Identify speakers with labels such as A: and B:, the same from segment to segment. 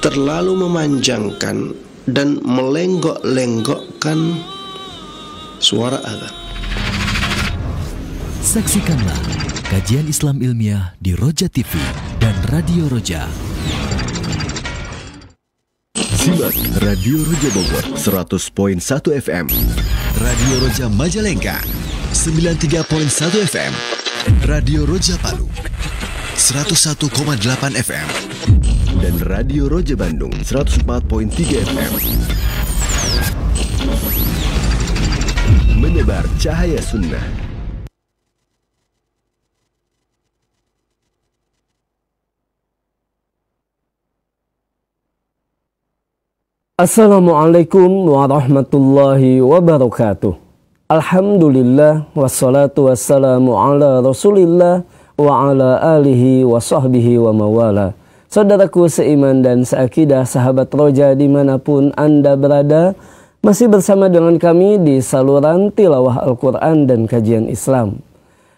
A: terlalu memanjangkan dan melenggok-lenggokkan suara azan.
B: Saksikanlah kajian Islam ilmiah di Roja TV dan Radio Roja. Simak Radio Roja Bogor 100.1 FM, Radio Roja Majalengka 93.1 FM, Radio Roja Palu 101,8 FM, dan Radio Roja Bandung 104.3 FM. Menebar cahaya sunnah.
C: Assalamualaikum warahmatullahi wabarakatuh. Alhamdulillah wassalatu wassalamu ala Rasulillah wa ala alihi wa sahbihi wa mawala. Saudaraku seiman dan seakidah, sahabat Roja dimanapun Anda berada, masih bersama dengan kami di saluran tilawah Al-Quran dan kajian Islam.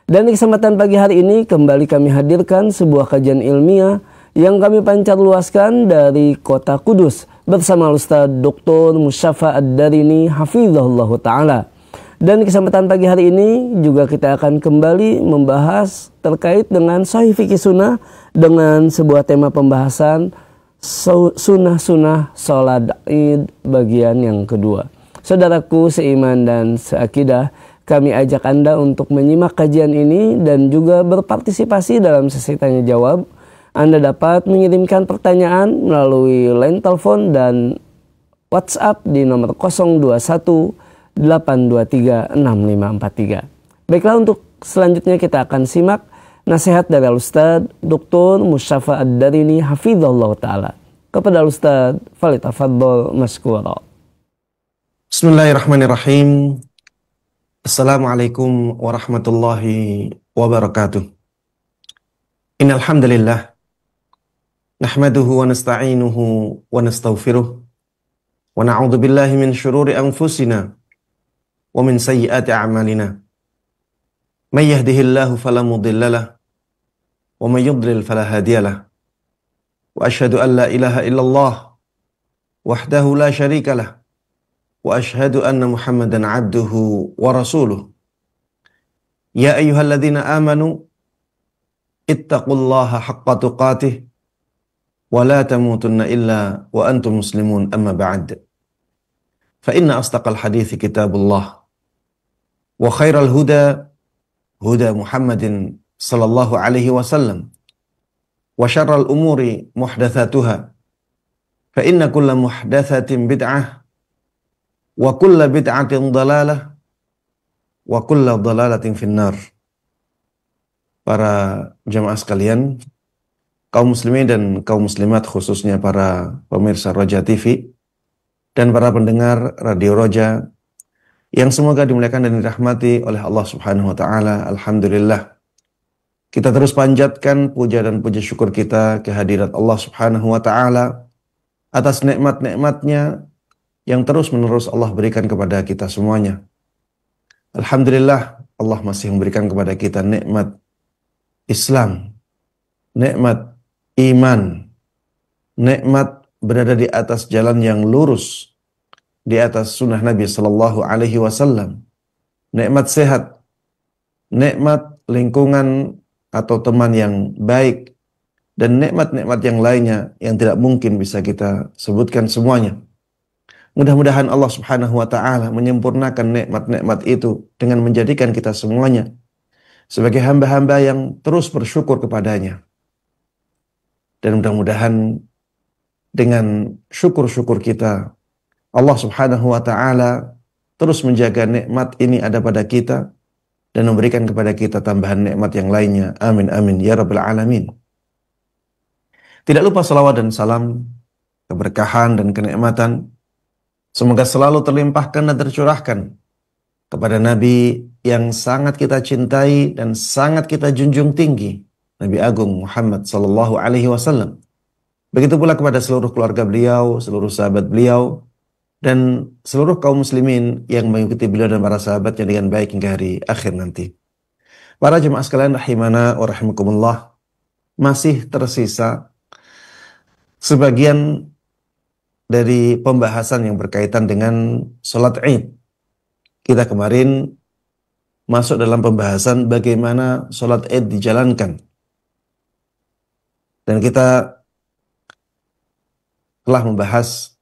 C: Dan di kesempatan pagi hari ini kembali kami hadirkan sebuah kajian ilmiah yang kami pancar luaskan dari kota Kudus bersama Ustaz Dr. Musyafa Ad-Darini hafizahullah ta'ala. Dan kesempatan pagi hari ini juga kita akan kembali membahas terkait dengan Sahih Fikih Sunnah dengan sebuah tema pembahasan sunnah-sunnah sholat Id bagian yang kedua. Saudaraku seiman dan seakidah, kami ajak Anda untuk menyimak kajian ini dan juga berpartisipasi dalam sesi tanya jawab. Anda dapat mengirimkan pertanyaan melalui line telepon dan WhatsApp di nomor 021 823 6543. Baiklah, untuk selanjutnya kita akan simak nasihat dari Ustaz Dr. Musyafa Ad-Darini hafizahullah ta'ala. Kepada Ustaz, falyatafaddal mashkura.
A: Bismillahirrahmanirrahim. Assalamualaikum warahmatullahi wabarakatuh. Innal hamdalillah nahmaduhu wa nasta'inuhu wa nastaghfiruh wa na'udzu billahi min syururi anfusina wa min sayyiati a'malina. May yahdihillahu fala mudilla lahu wa may yudlil fala hadiya lahu. Wa asyhadu an la ilaha illallah wahdahu la syarika lahu wa asyhadu anna Muhammadan 'abduhu wa rasuluh. Ya ayyuhalladzina amanu ittaqullaha haqqa tuqatih wa la tamutunna illa wa antum muslimun, amma ba'd. Fa inna asdaqal hadithi kitabullah wa khairal huda huda Muhammadin sallallahu alaihi wasallam wa syarral umuri muhdatsatuha fa inna kulla muhdatsatin bid'ah wa kulla bid'atin dhalalah wa kulla dhalalatin finnar. Para jamaah sekalian, kaum muslimin dan kaum muslimat, khususnya para pemirsa Roja TV dan para pendengar Radio Roja yang semoga dimuliakan dan dirahmati oleh Allah Subhanahu wa taala. Alhamdulillah, kita terus panjatkan puja dan puji syukur kita kehadirat Allah Subhanahu wa taala atas nikmat-nikmatnya yang terus-menerus Allah berikan kepada kita semuanya. Alhamdulillah, Allah masih memberikan kepada kita nikmat Islam, nikmat iman, nikmat berada di atas jalan yang lurus, di atas sunnah Nabi sallallahu alaihi wasallam, nikmat sehat, nikmat lingkungan atau teman yang baik, dan nikmat-nikmat yang lainnya yang tidak mungkin bisa kita sebutkan semuanya. Mudah-mudahan Allah Subhanahu wa taala menyempurnakan nikmat-nikmat itu dengan menjadikan kita semuanya sebagai hamba-hamba yang terus bersyukur kepadanya. Dan mudah-mudahan dengan syukur-syukur kita, Allah Subhanahu wa ta'ala terus menjaga nikmat ini ada pada kita dan memberikan kepada kita tambahan nikmat yang lainnya. Amin, amin, ya Rabbal Alamin. Tidak lupa salawat dan salam, keberkahan dan kenikmatan semoga selalu terlimpahkan dan tercurahkan kepada Nabi yang sangat kita cintai dan sangat kita junjung tinggi, Nabi Agung Muhammad sallallahu alaihi wasallam. Begitu pula kepada seluruh keluarga beliau, seluruh sahabat beliau, dan seluruh kaum muslimin yang mengikuti beliau dan para sahabatnya dengan baik hingga hari akhir nanti. Para jemaah sekalian rahimana wa rahimakumullah, masih tersisa sebagian dari pembahasan yang berkaitan dengan sholat Id. Kita kemarin masuk dalam pembahasan bagaimana sholat Id dijalankan. Dan kita telah membahas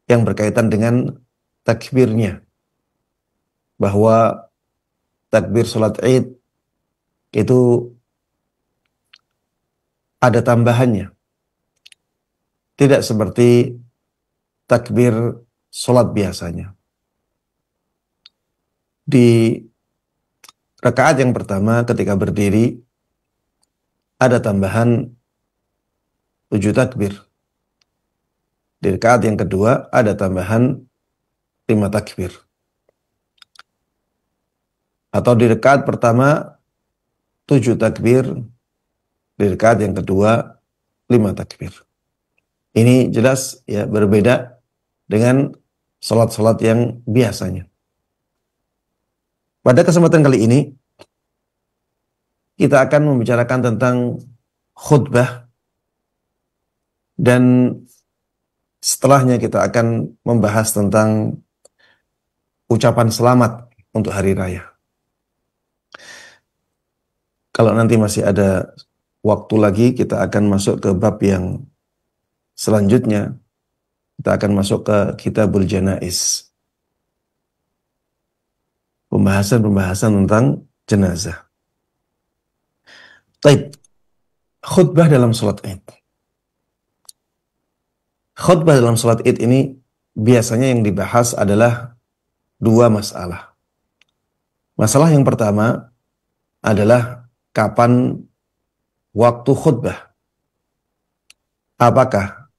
A: yang berkaitan dengan takbirnya. Bahwa takbir sholat Id itu ada tambahannya. Tidak seperti takbir sholat biasanya. Di rakaat yang pertama ketika berdiri ada tambahan 7 takbir. Di rakaat yang kedua ada tambahan 5 takbir. Atau di rakaat pertama 7 takbir, di rakaat yang kedua 5 takbir. Ini jelas ya berbeda dengan salat-salat yang biasanya. Pada kesempatan kali ini kita akan membicarakan tentang khutbah dan setelahnya kita akan membahas tentang ucapan selamat untuk hari raya. Kalau nanti masih ada waktu lagi kita akan masuk ke bab yang selanjutnya. Kita akan masuk ke Kitabul Janaiz. Pembahasan tentang jenazah. Baik. Khutbah dalam salat Id. Khutbah dalam salat Id ini biasanya yang dibahas adalah 2 masalah. Masalah yang pertama adalah kapan waktu khutbah. Apakah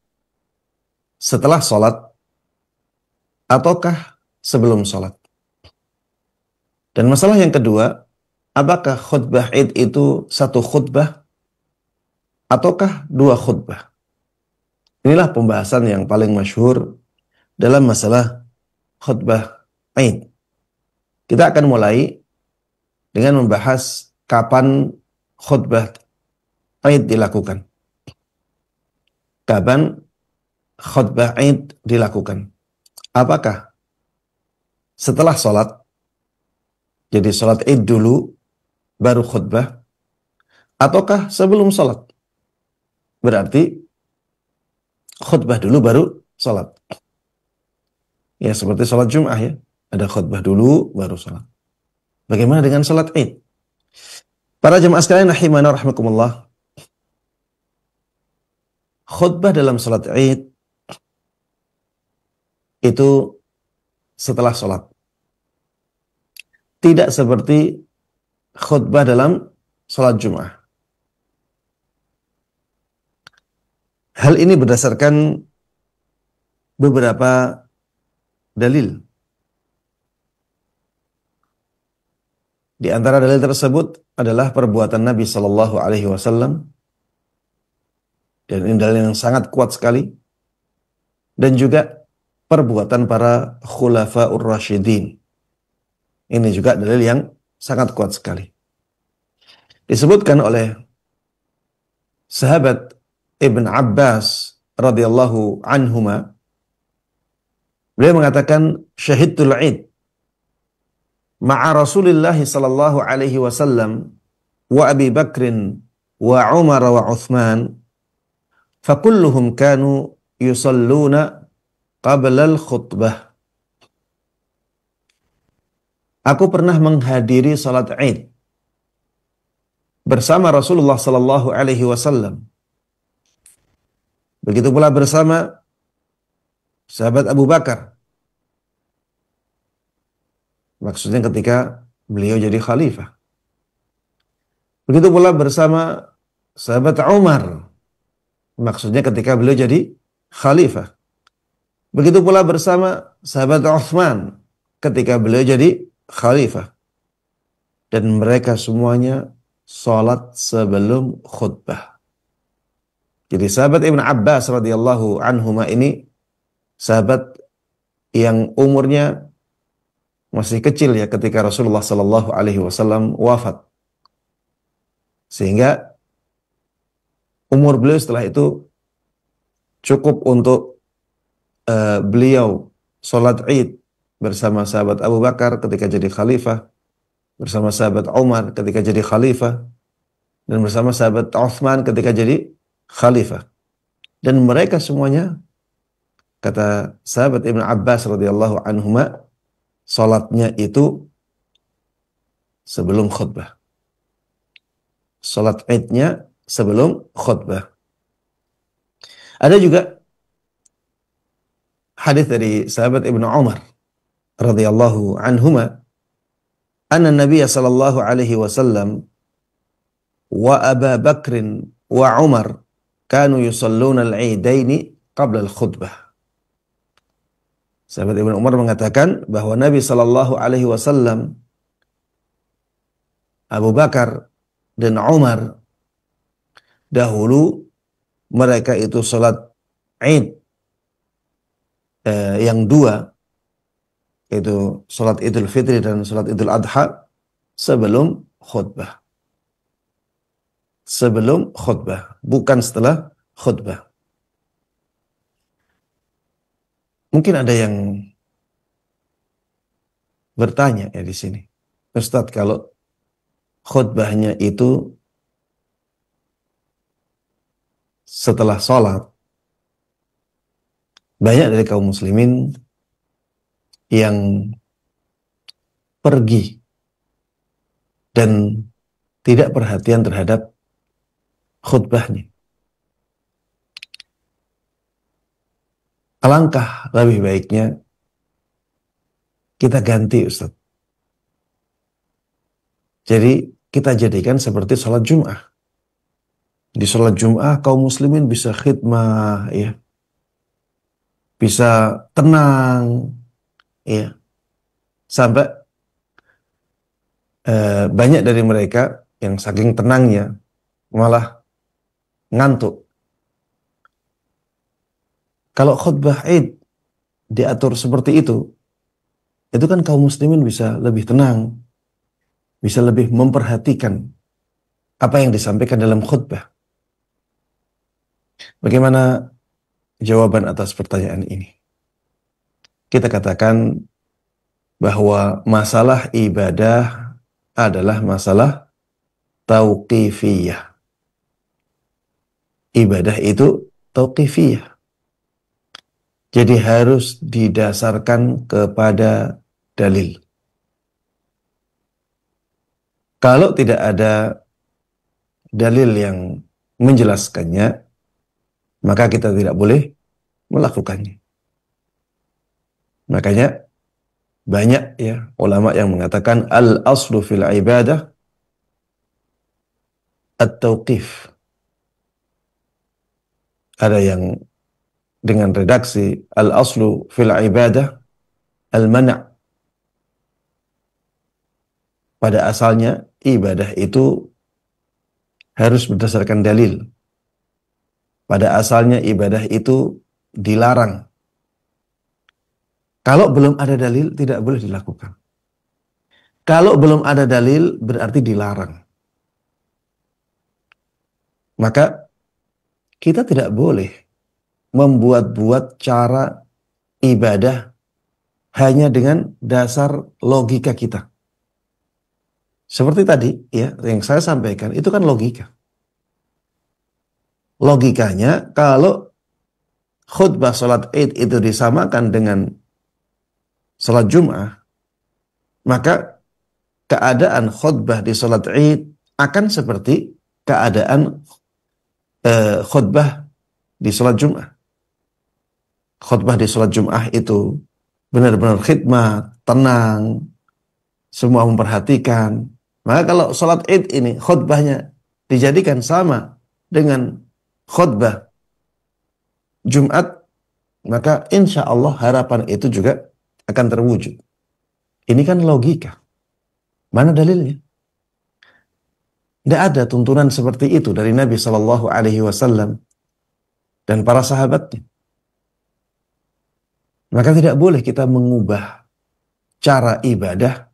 A: setelah salat ataukah sebelum salat? Dan masalah yang kedua, apakah khutbah Id itu 1 khutbah ataukah 2 khutbah? Inilah pembahasan yang paling masyhur dalam masalah khutbah Id. Kita akan mulai dengan membahas kapan khutbah Id dilakukan. Kapan khutbah Id dilakukan? Apakah setelah salat? Jadi salat Id dulu baru khutbah, ataukah sebelum salat? Berarti khutbah dulu baru salat. Ya seperti salat Jum'ah ya, ada khutbah dulu baru salat. Bagaimana dengan salat Id? Para jemaah sekalian rahimana rahimakumullah. Khutbah dalam salat Id itu setelah salat. Tidak seperti khutbah dalam salat Jum'ah. Hal ini berdasarkan beberapa dalil. Di antara dalil tersebut adalah perbuatan Nabi Sallallahu Alaihi Wasallam, dan ini dalil yang sangat kuat sekali, dan juga perbuatan para khulafa'ur rasyidin. Ini juga dalil yang sangat kuat sekali. Disebutkan oleh sahabat Ibn Abbas radhiyallahu anhuma, beliau mengatakan syahidtul Id ma'a Rasulillah sallallahu alaihi wasallam wa Abi Bakrin wa Umar wa Uthman fakulluhum kanu yusalluna qabla al-khutbah. Aku pernah menghadiri salat Id bersama Rasulullah sallallahu alaihi wasallam. Begitu pula bersama sahabat Abu Bakar. Maksudnya ketika beliau jadi khalifah. Begitu pula bersama sahabat Umar. Maksudnya ketika beliau jadi khalifah. Begitu pula bersama sahabat Uthman ketika beliau jadi khalifah. Dan mereka semuanya salat sebelum khutbah. Jadi sahabat Ibn Abbas radhiyallahu anhuma ini sahabat yang umurnya masih kecil ya ketika Rasulullah sallallahu alaihi wasallam wafat. Sehingga umur beliau setelah itu cukup untuk beliau sholat Id bersama sahabat Abu Bakar ketika jadi khalifah, bersama sahabat Umar ketika jadi khalifah, dan bersama sahabat Uthman ketika jadi khalifah. Dan mereka semuanya, kata sahabat Ibn Abbas radhiyallahu anhuma, salatnya itu sebelum khutbah. Salat Idnya sebelum khutbah. Ada juga hadis dari sahabat Ibn Umar radhiyallahu anhuma, anna Nabiy sallallahu alaihi wasallam wa Abu Bakr wa Umar kanu yusalluna al-Idaini qabla al-khutbah. Sahabat Ibnu Umar mengatakan bahwa Nabi sallallahu alaihi wasallam, Abu Bakar dan Umar dahulu mereka itu salat Id yang dua, yaitu salat Idul Fitri dan salat Idul Adha sebelum khutbah. Sebelum khutbah, bukan setelah khutbah. Mungkin ada yang bertanya ya di sini, Ustadz, kalau khutbahnya itu setelah sholat, banyak dari kaum muslimin yang pergi dan tidak perhatian terhadap khutbahnya. Alangkah lebih baiknya kita ganti, Ustaz. Jadi kita jadikan seperti sholat Jum'ah. Di sholat Jum'ah kaum muslimin bisa khidmah, ya, bisa tenang, ya, sampai banyak dari mereka yang saking tenangnya malah ngantuk. Kalau khutbah Id diatur seperti itu kan kaum muslimin bisa lebih tenang, bisa lebih memperhatikan apa yang disampaikan dalam khutbah. Bagaimana jawaban atas pertanyaan ini? Kita katakan bahwa masalah ibadah adalah masalah tauqifiyah. Ibadah itu tauqifiyah. Jadi harus didasarkan kepada dalil. Kalau tidak ada dalil yang menjelaskannya, maka kita tidak boleh melakukannya. Makanya banyak ya ulama yang mengatakan al-aslu fil ibadah at-tauqif. Ada yang dengan redaksi al-aslu fil ibadah al-mana'. Pada asalnya ibadah itu harus berdasarkan dalil. Pada asalnya ibadah itu dilarang. Kalau belum ada dalil tidak boleh dilakukan. Kalau belum ada dalil berarti dilarang. Maka kita tidak boleh membuat-buat cara ibadah hanya dengan dasar logika kita. Seperti tadi ya yang saya sampaikan itu kan logika. Logikanya kalau khutbah salat Id itu disamakan dengan salat Jum'ah, maka keadaan khutbah di salat Id akan seperti keadaan khutbah di salat Jum'ah. Khutbah di salat Jum'ah itu benar-benar khidmat, tenang, semua memperhatikan. Maka kalau salat Id ini khutbahnya dijadikan sama dengan khutbah Jumat, maka insya Allah harapan itu juga akan terwujud. Ini kan logika. Mana dalilnya? Tidak ada tuntunan seperti itu dari Nabi Shallallahu Alaihi Wasallam dan para sahabatnya. Maka tidak boleh kita mengubah cara ibadah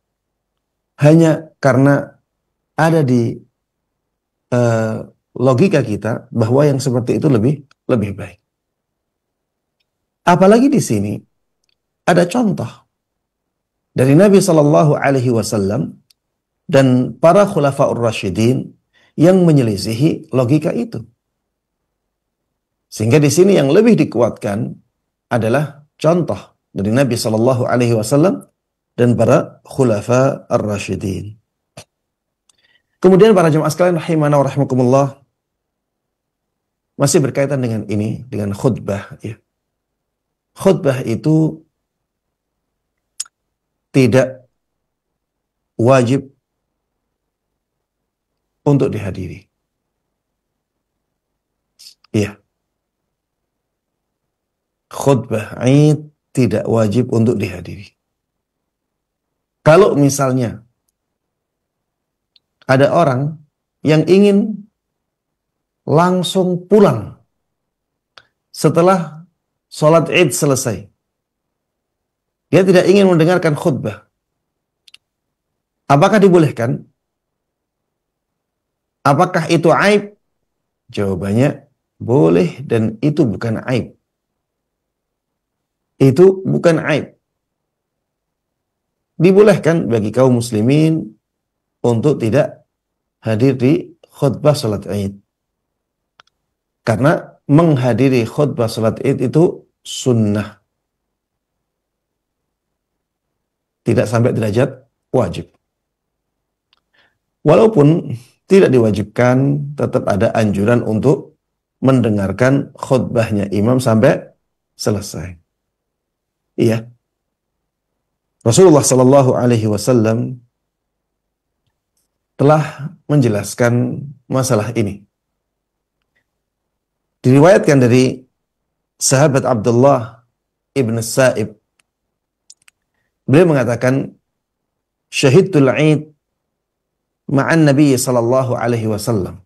A: hanya karena ada di logika kita bahwa yang seperti itu lebih baik. Apalagi di sini ada contoh dari Nabi Shallallahu Alaihi Wasallam dan para khulafaur rasyidin yang menyelisihi logika itu. Sehingga di sini yang lebih dikuatkan adalah contoh dari Nabi Shallallahu Alaihi Wasallam dan para khulafa ar-rasyidin. Kemudian para jemaah sekalian rahimana wa rahimakumullah, masih berkaitan dengan ini, dengan khutbah. Ya. Khutbah itu tidak wajib untuk dihadiri. Iya. Khutbah Id tidak wajib untuk dihadiri. Kalau misalnya ada orang yang ingin langsung pulang setelah sholat Id selesai, dia tidak ingin mendengarkan khutbah, apakah dibolehkan? Apakah itu aib? Jawabannya boleh, dan itu bukan aib. Itu bukan aib. Dibolehkan bagi kaum muslimin untuk tidak hadir di khutbah salat Id. Karena menghadiri khutbah salat Id itu sunnah. Tidak sampai derajat wajib. Walaupun tidak diwajibkan, tetap ada anjuran untuk mendengarkan khutbahnya imam sampai selesai. Iya. Rasulullah Sallallahu Alaihi Wasallam telah menjelaskan masalah ini. Diriwayatkan dari sahabat Abdullah ibn Sa'ib. Beliau mengatakan, syahidtul Id ma'an Nabi Sallallahu Alaihi Wasallam.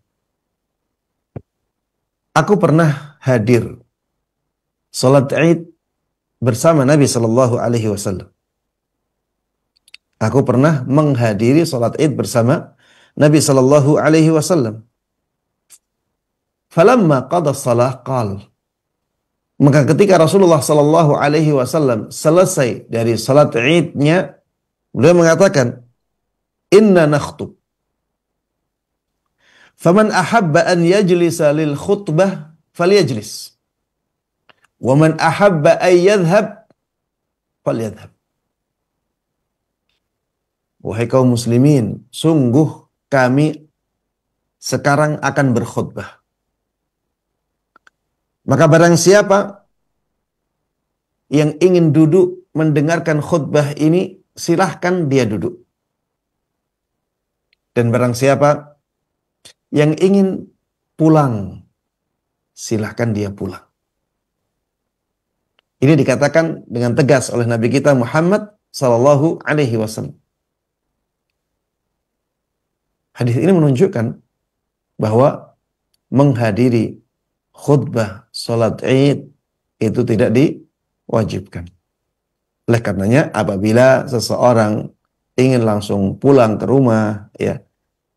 A: Aku pernah hadir salat Id bersama Nabi Sallallahu Alaihi Wasallam. Aku pernah menghadiri salat Id bersama Nabi Sallallahu Alaihi Wasallam. Falamma qada salah qal. Maka ketika Rasulullah Sallallahu Alaihi Wasallam selesai dari salat Id-nya, beliau mengatakan, Inna nakhtub. Faman ahabba an yajlisa lil khutbah falyajlis. Waman ahabba an yadhhab falyadhhab. Wahai kaum muslimin, sungguh kami sekarang akan berkhutbah. Maka barang siapa yang ingin duduk mendengarkan khutbah ini, silahkan dia duduk. Dan barang siapa yang ingin pulang, silahkan dia pulang. Ini dikatakan dengan tegas oleh Nabi kita Muhammad Sallallahu Alaihi Wasallam. Hadis ini menunjukkan bahwa menghadiri khutbah salat Id itu tidak diwajibkan. Oleh karenanya, apabila seseorang ingin langsung pulang ke rumah, ya,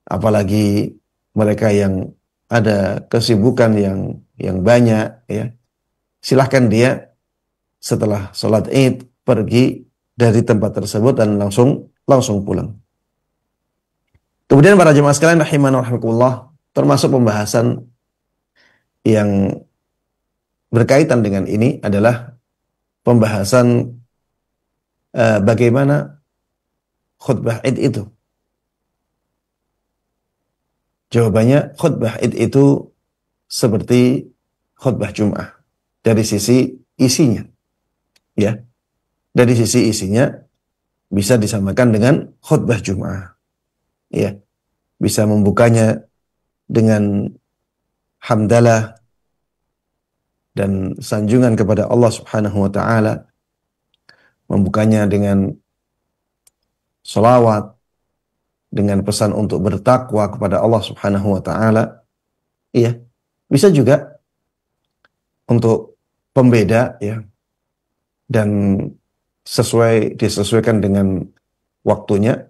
A: apalagi mereka yang ada kesibukan yang banyak, ya, silahkan dia setelah sholat Id pergi dari tempat tersebut dan langsung pulang. Kemudian para jemaah sekalian rahimana wa rahimakumullah, termasuk pembahasan yang berkaitan dengan ini adalah pembahasan bagaimana khutbah Id itu. Jawabannya, khutbah Id itu seperti khutbah Jum'ah dari sisi isinya. Ya, dari sisi isinya bisa disamakan dengan khutbah Jum'ah. Ya, bisa membukanya dengan hamdalah dan sanjungan kepada Allah Subhanahu wa taala, membukanya dengan sholawat, dengan pesan untuk bertakwa kepada Allah Subhanahu wa taala. Iya, bisa juga untuk pembeda, ya, dan disesuaikan dengan waktunya,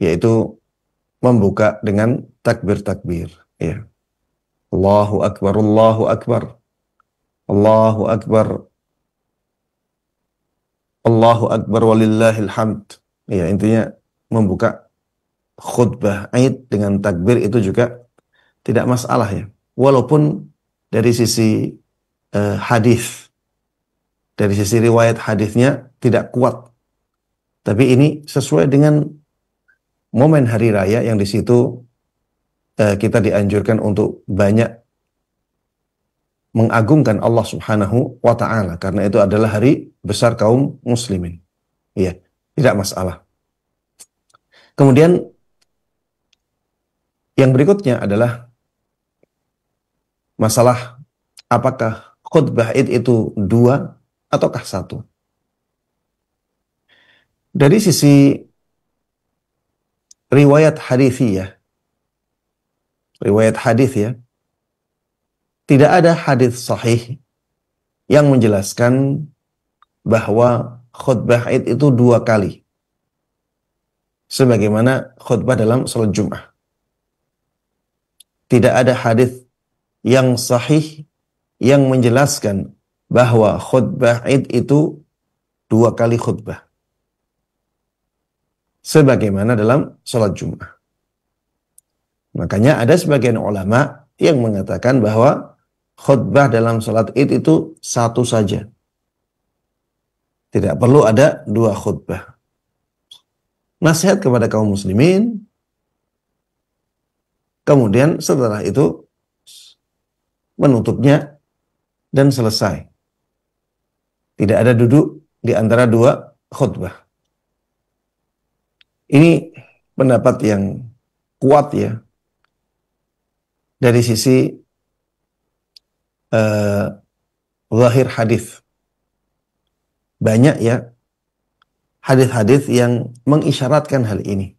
A: yaitu membuka dengan takbir-takbir, ya. Allahu Akbar, Allahu Akbar. Allahu Akbar, Allahu Akbar walillahil hamd. Ya, intinya membuka khutbah Id dengan takbir itu juga tidak masalah ya. Walaupun dari sisi hadis, dari sisi riwayat hadisnya tidak kuat. Tapi ini sesuai dengan momen hari raya yang di situ kita dianjurkan untuk banyak mengagungkan Allah Subhanahu wa taala karena itu adalah hari besar kaum muslimin. Iya, tidak masalah. Kemudian yang berikutnya adalah masalah apakah khutbah Id itu dua ataukah satu. Dari sisi riwayat hadithiyah, riwayat hadis ya, tidak ada hadis sahih yang menjelaskan bahwa khutbah Id itu dua kali. Sebagaimana khutbah dalam salat Jum'ah. Tidak ada hadis yang sahih yang menjelaskan bahwa khutbah Id itu dua kali khutbah. Sebagaimana dalam salat Jum'ah. Makanya ada sebagian ulama yang mengatakan bahwa khutbah dalam salat Id itu satu saja. Tidak perlu ada dua khutbah. Nasihat kepada kaum muslimin. Kemudian setelah itu menutupnya dan selesai. Tidak ada duduk di antara dua khutbah. Ini pendapat yang kuat ya. Dari sisi zahir hadis. Banyak ya hadis-hadis yang mengisyaratkan hal ini.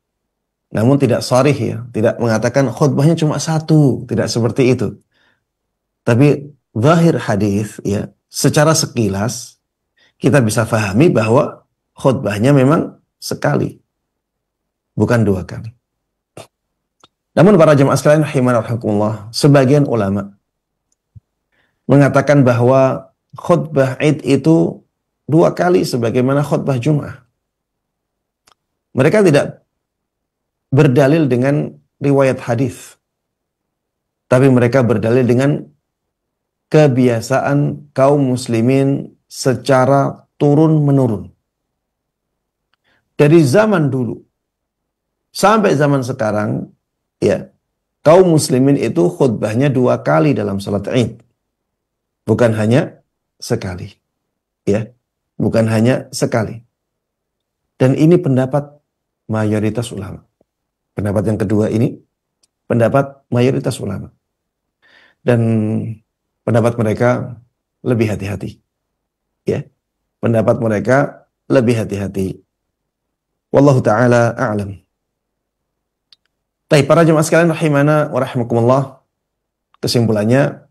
A: Namun tidak sharih ya, tidak mengatakan khutbahnya cuma satu, tidak seperti itu. Tapi zahir hadis ya, secara sekilas kita bisa pahami bahwa khutbahnya memang sekali, bukan dua kali. Namun para jemaah sekalian rahimanallah, sebagian ulama mengatakan bahwa khutbah Id itu dua kali sebagaimana khutbah Jum'ah. Mereka tidak berdalil dengan riwayat hadis, tapi mereka berdalil dengan kebiasaan kaum muslimin secara turun-menurun. Dari zaman dulu sampai zaman sekarang, ya, kaum muslimin itu khutbahnya dua kali dalam salat Id. Bukan hanya sekali. Ya, bukan hanya sekali. Dan ini pendapat mayoritas ulama. Pendapat yang kedua ini pendapat mayoritas ulama. Dan pendapat mereka lebih hati-hati. Ya. Pendapat mereka lebih hati-hati. Wallahu taala a'lam. Baik, para jemaah sekalian rahimana wa rahimakumullah. Kesimpulannya,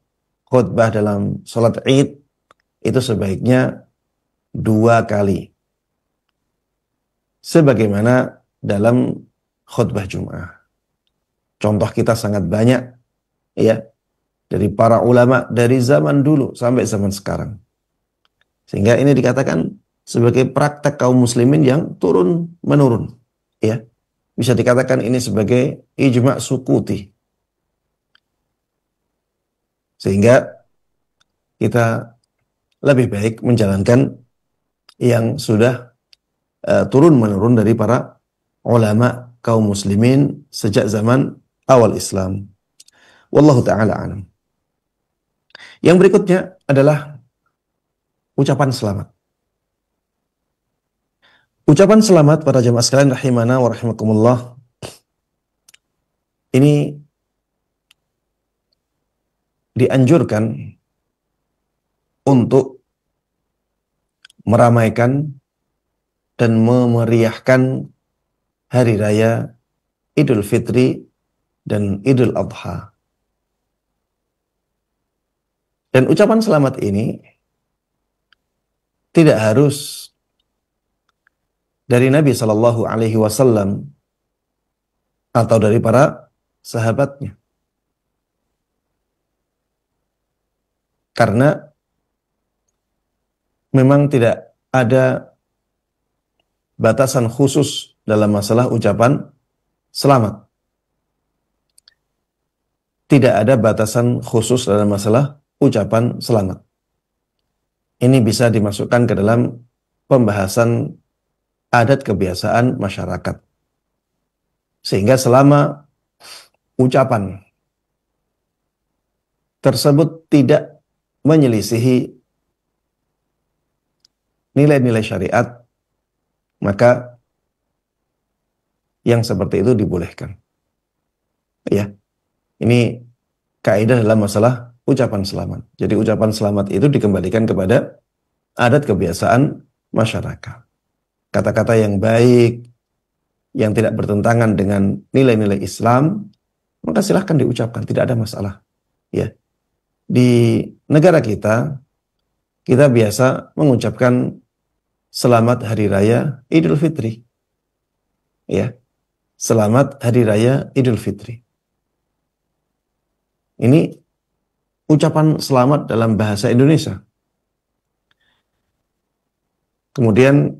A: khutbah dalam salat Id itu sebaiknya dua kali. Sebagaimana dalam khutbah Jum'ah. Contoh kita sangat banyak ya dari para ulama dari zaman dulu sampai zaman sekarang. Sehingga ini dikatakan sebagai praktek kaum muslimin yang turun menurun. Ya. Bisa dikatakan ini sebagai ijma' sukuti. Sehingga kita lebih baik menjalankan yang sudah turun-menurun dari para ulama kaum muslimin sejak zaman awal Islam. Wallahu ta'ala a'lam. Yang berikutnya adalah ucapan selamat. Ucapan selamat para jemaah sekalian rahimana wa rahimakumullah. Ini dianjurkan untuk meramaikan dan memeriahkan hari raya Idul Fitri dan Idul Adha. Dan ucapan selamat ini tidak harus dari Nabi Shallallahu Alaihi Wasallam atau dari para sahabatnya. Karena memang tidak ada batasan khusus dalam masalah ucapan selamat. Tidak ada batasan khusus dalam masalah ucapan selamat. Ini bisa dimasukkan ke dalam pembahasan adat kebiasaan masyarakat. Sehingga selama ucapan tersebut tidak menyelisihi nilai-nilai syariat, maka yang seperti itu dibolehkan. Ya, ini kaidah dalam masalah ucapan selamat. Jadi ucapan selamat itu dikembalikan kepada adat kebiasaan masyarakat. Kata-kata yang baik, yang tidak bertentangan dengan nilai-nilai Islam, maka silahkan diucapkan, tidak ada masalah. Ya, di negara kita biasa mengucapkan selamat Hari Raya Idul Fitri. Ya, selamat Hari Raya Idul Fitri. Ini ucapan selamat dalam bahasa Indonesia. Kemudian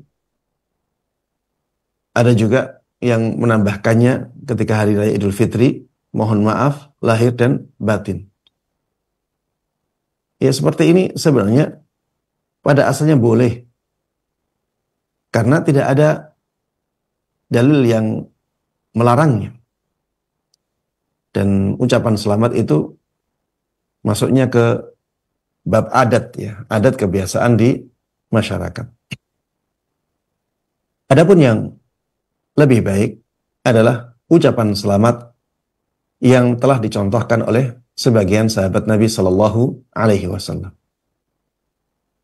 A: ada juga yang menambahkannya ketika Hari Raya Idul Fitri, mohon maaf lahir dan batin. Ya, seperti ini sebenarnya pada asalnya boleh. Karena tidak ada dalil yang melarangnya. Dan ucapan selamat itu masuknya ke bab adat, ya, adat kebiasaan di masyarakat. Adapun yang lebih baik adalah ucapan selamat yang telah dicontohkan oleh sebagian sahabat Nabi Shallallahu Alaihi Wasallam,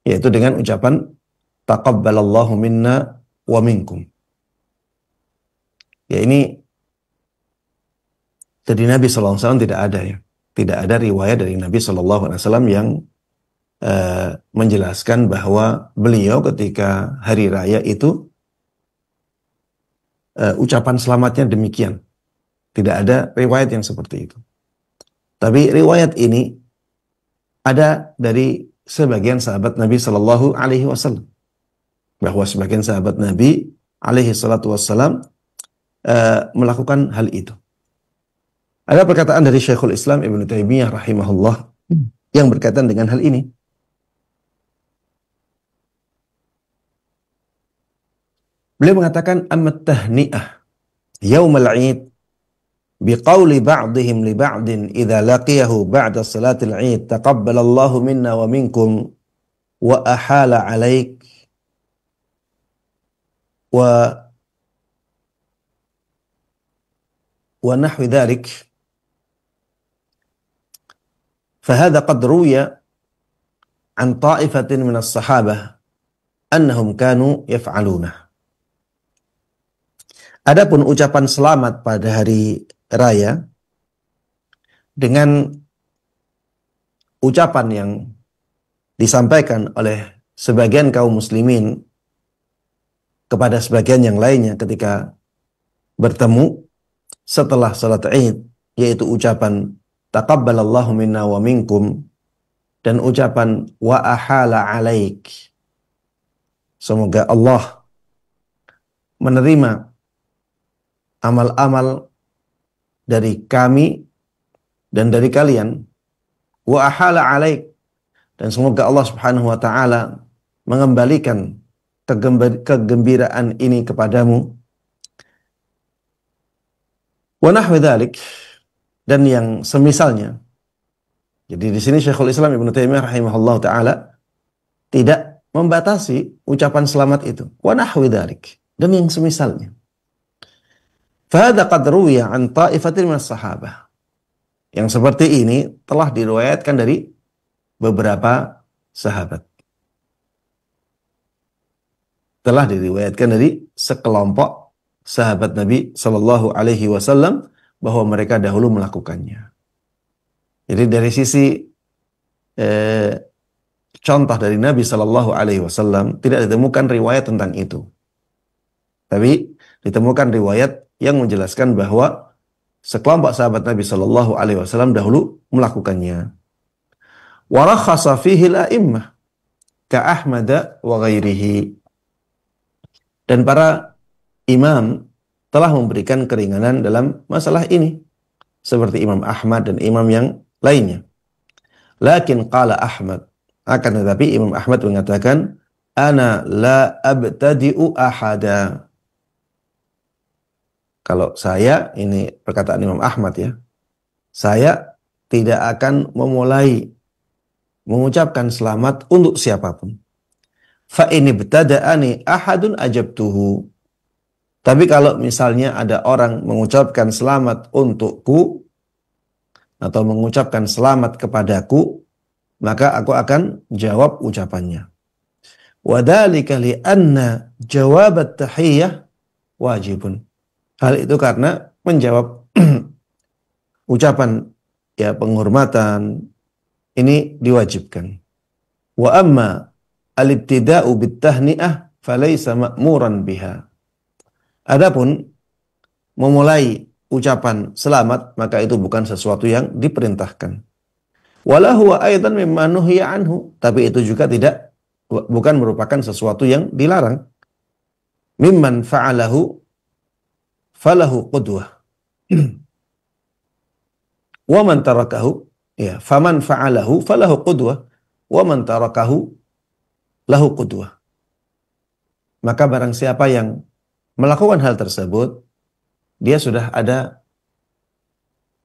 A: yaitu dengan ucapan taqabbalallahu minna wa minkum. Ya, ini dari Nabi Shallallahu Alaihi Wasallam tidak ada, ya, tidak ada riwayat dari Nabi Shallallahu Alaihi Wasallam yang menjelaskan bahwa beliau ketika hari raya itu ucapan selamatnya demikian. Tidak ada riwayat yang seperti itu. Tapi riwayat ini ada dari sebagian sahabat Nabi Shallallahu Alaihi Wasallam, bahwa sebagian sahabat Nabi Alaihi Salatu Wasallam melakukan hal itu. Ada perkataan dari Syekhul Islam Ibnu Taimiyah rahimahullah yang berkaitan dengan hal ini. Beliau mengatakan ammat tahni'ah yaumal 'id biqauli ba'dihim li ba'din idza laqiyahu ba'da salatil 'id taqabbalallahu minna wa minkum wa ahala 'alaik wa nahwi dhalik fahadha qad ruwiya an ta'ifatin min as-sahabah annahum kanu yaf'alunah. Adapun ucapan selamat pada hari raya dengan ucapan yang disampaikan oleh sebagian kaum muslimin kepada sebagian yang lainnya ketika bertemu setelah salat Id, yaitu ucapan taqabbalallahu minna wa minkum dan ucapan wa ahala 'alaik. Semoga Allah menerima amal-amal dari kami dan dari kalian, wa ahala 'alaik, dan semoga Allah Subhanahu wa taala mengembalikan kegembiraan ini kepadamu, wa nahwi dzalik, dan yang semisalnya. Jadi di sini Syekhul Islam Ibnu Taimiyah rahimahullah taala tidak membatasi ucapan selamat itu, wa nahwi dzalik, dan yang semisalnya. Fahadha qad ruwiya an ta'ifatin minas sahabah. Yang seperti ini telah diriwayatkan dari beberapa sahabat. Telah diriwayatkan dari sekelompok sahabat Nabi Sallallahu Alaihi Wasallam bahwa mereka dahulu melakukannya. Jadi dari sisi contoh dari Nabi Sallallahu Alaihi Wasallam tidak ditemukan riwayat tentang itu. Tapi ditemukan riwayat yang menjelaskan bahwa sekelompok sahabat Nabi Shallallahu Alaihi Wasallam dahulu melakukannya. Warakhasa fihi al-a'immah, ka Ahmad wa ghairihi. Dan para imam telah memberikan keringanan dalam masalah ini, seperti Imam Ahmad dan imam yang lainnya. Lakin qala Ahmad, akan tetapi Imam Ahmad mengatakan, ana la abtadi'u ahada. Kalau saya, ini perkataan Imam Ahmad ya, saya tidak akan memulai mengucapkan selamat untuk siapapun. Fa ini ibtada'ani ahadun ajabtuhu. Tapi kalau misalnya ada orang mengucapkan selamat untukku atau mengucapkan selamat kepadaku, maka aku akan jawab ucapannya. Wa dzalika li anna jawab at-tahiyyah wajibun. Hal itu karena menjawab ucapan ya penghormatan ini diwajibkan. Wa amma al-ibtida'u bit-tahni'ah falaysa ma'muran biha. Adapun memulai ucapan selamat, maka itu bukan sesuatu yang diperintahkan. Wala huwa aidan mimma nuhiya anhu, tapi itu juga bukan merupakan sesuatu yang dilarang. Mimman fa'alahu falahu qudwah. Wa man tarakahu, ya, faman fa'alahu falahu qudwah wa man tarakahu lahu qudwah. Maka barang siapa yang melakukan hal tersebut, dia sudah ada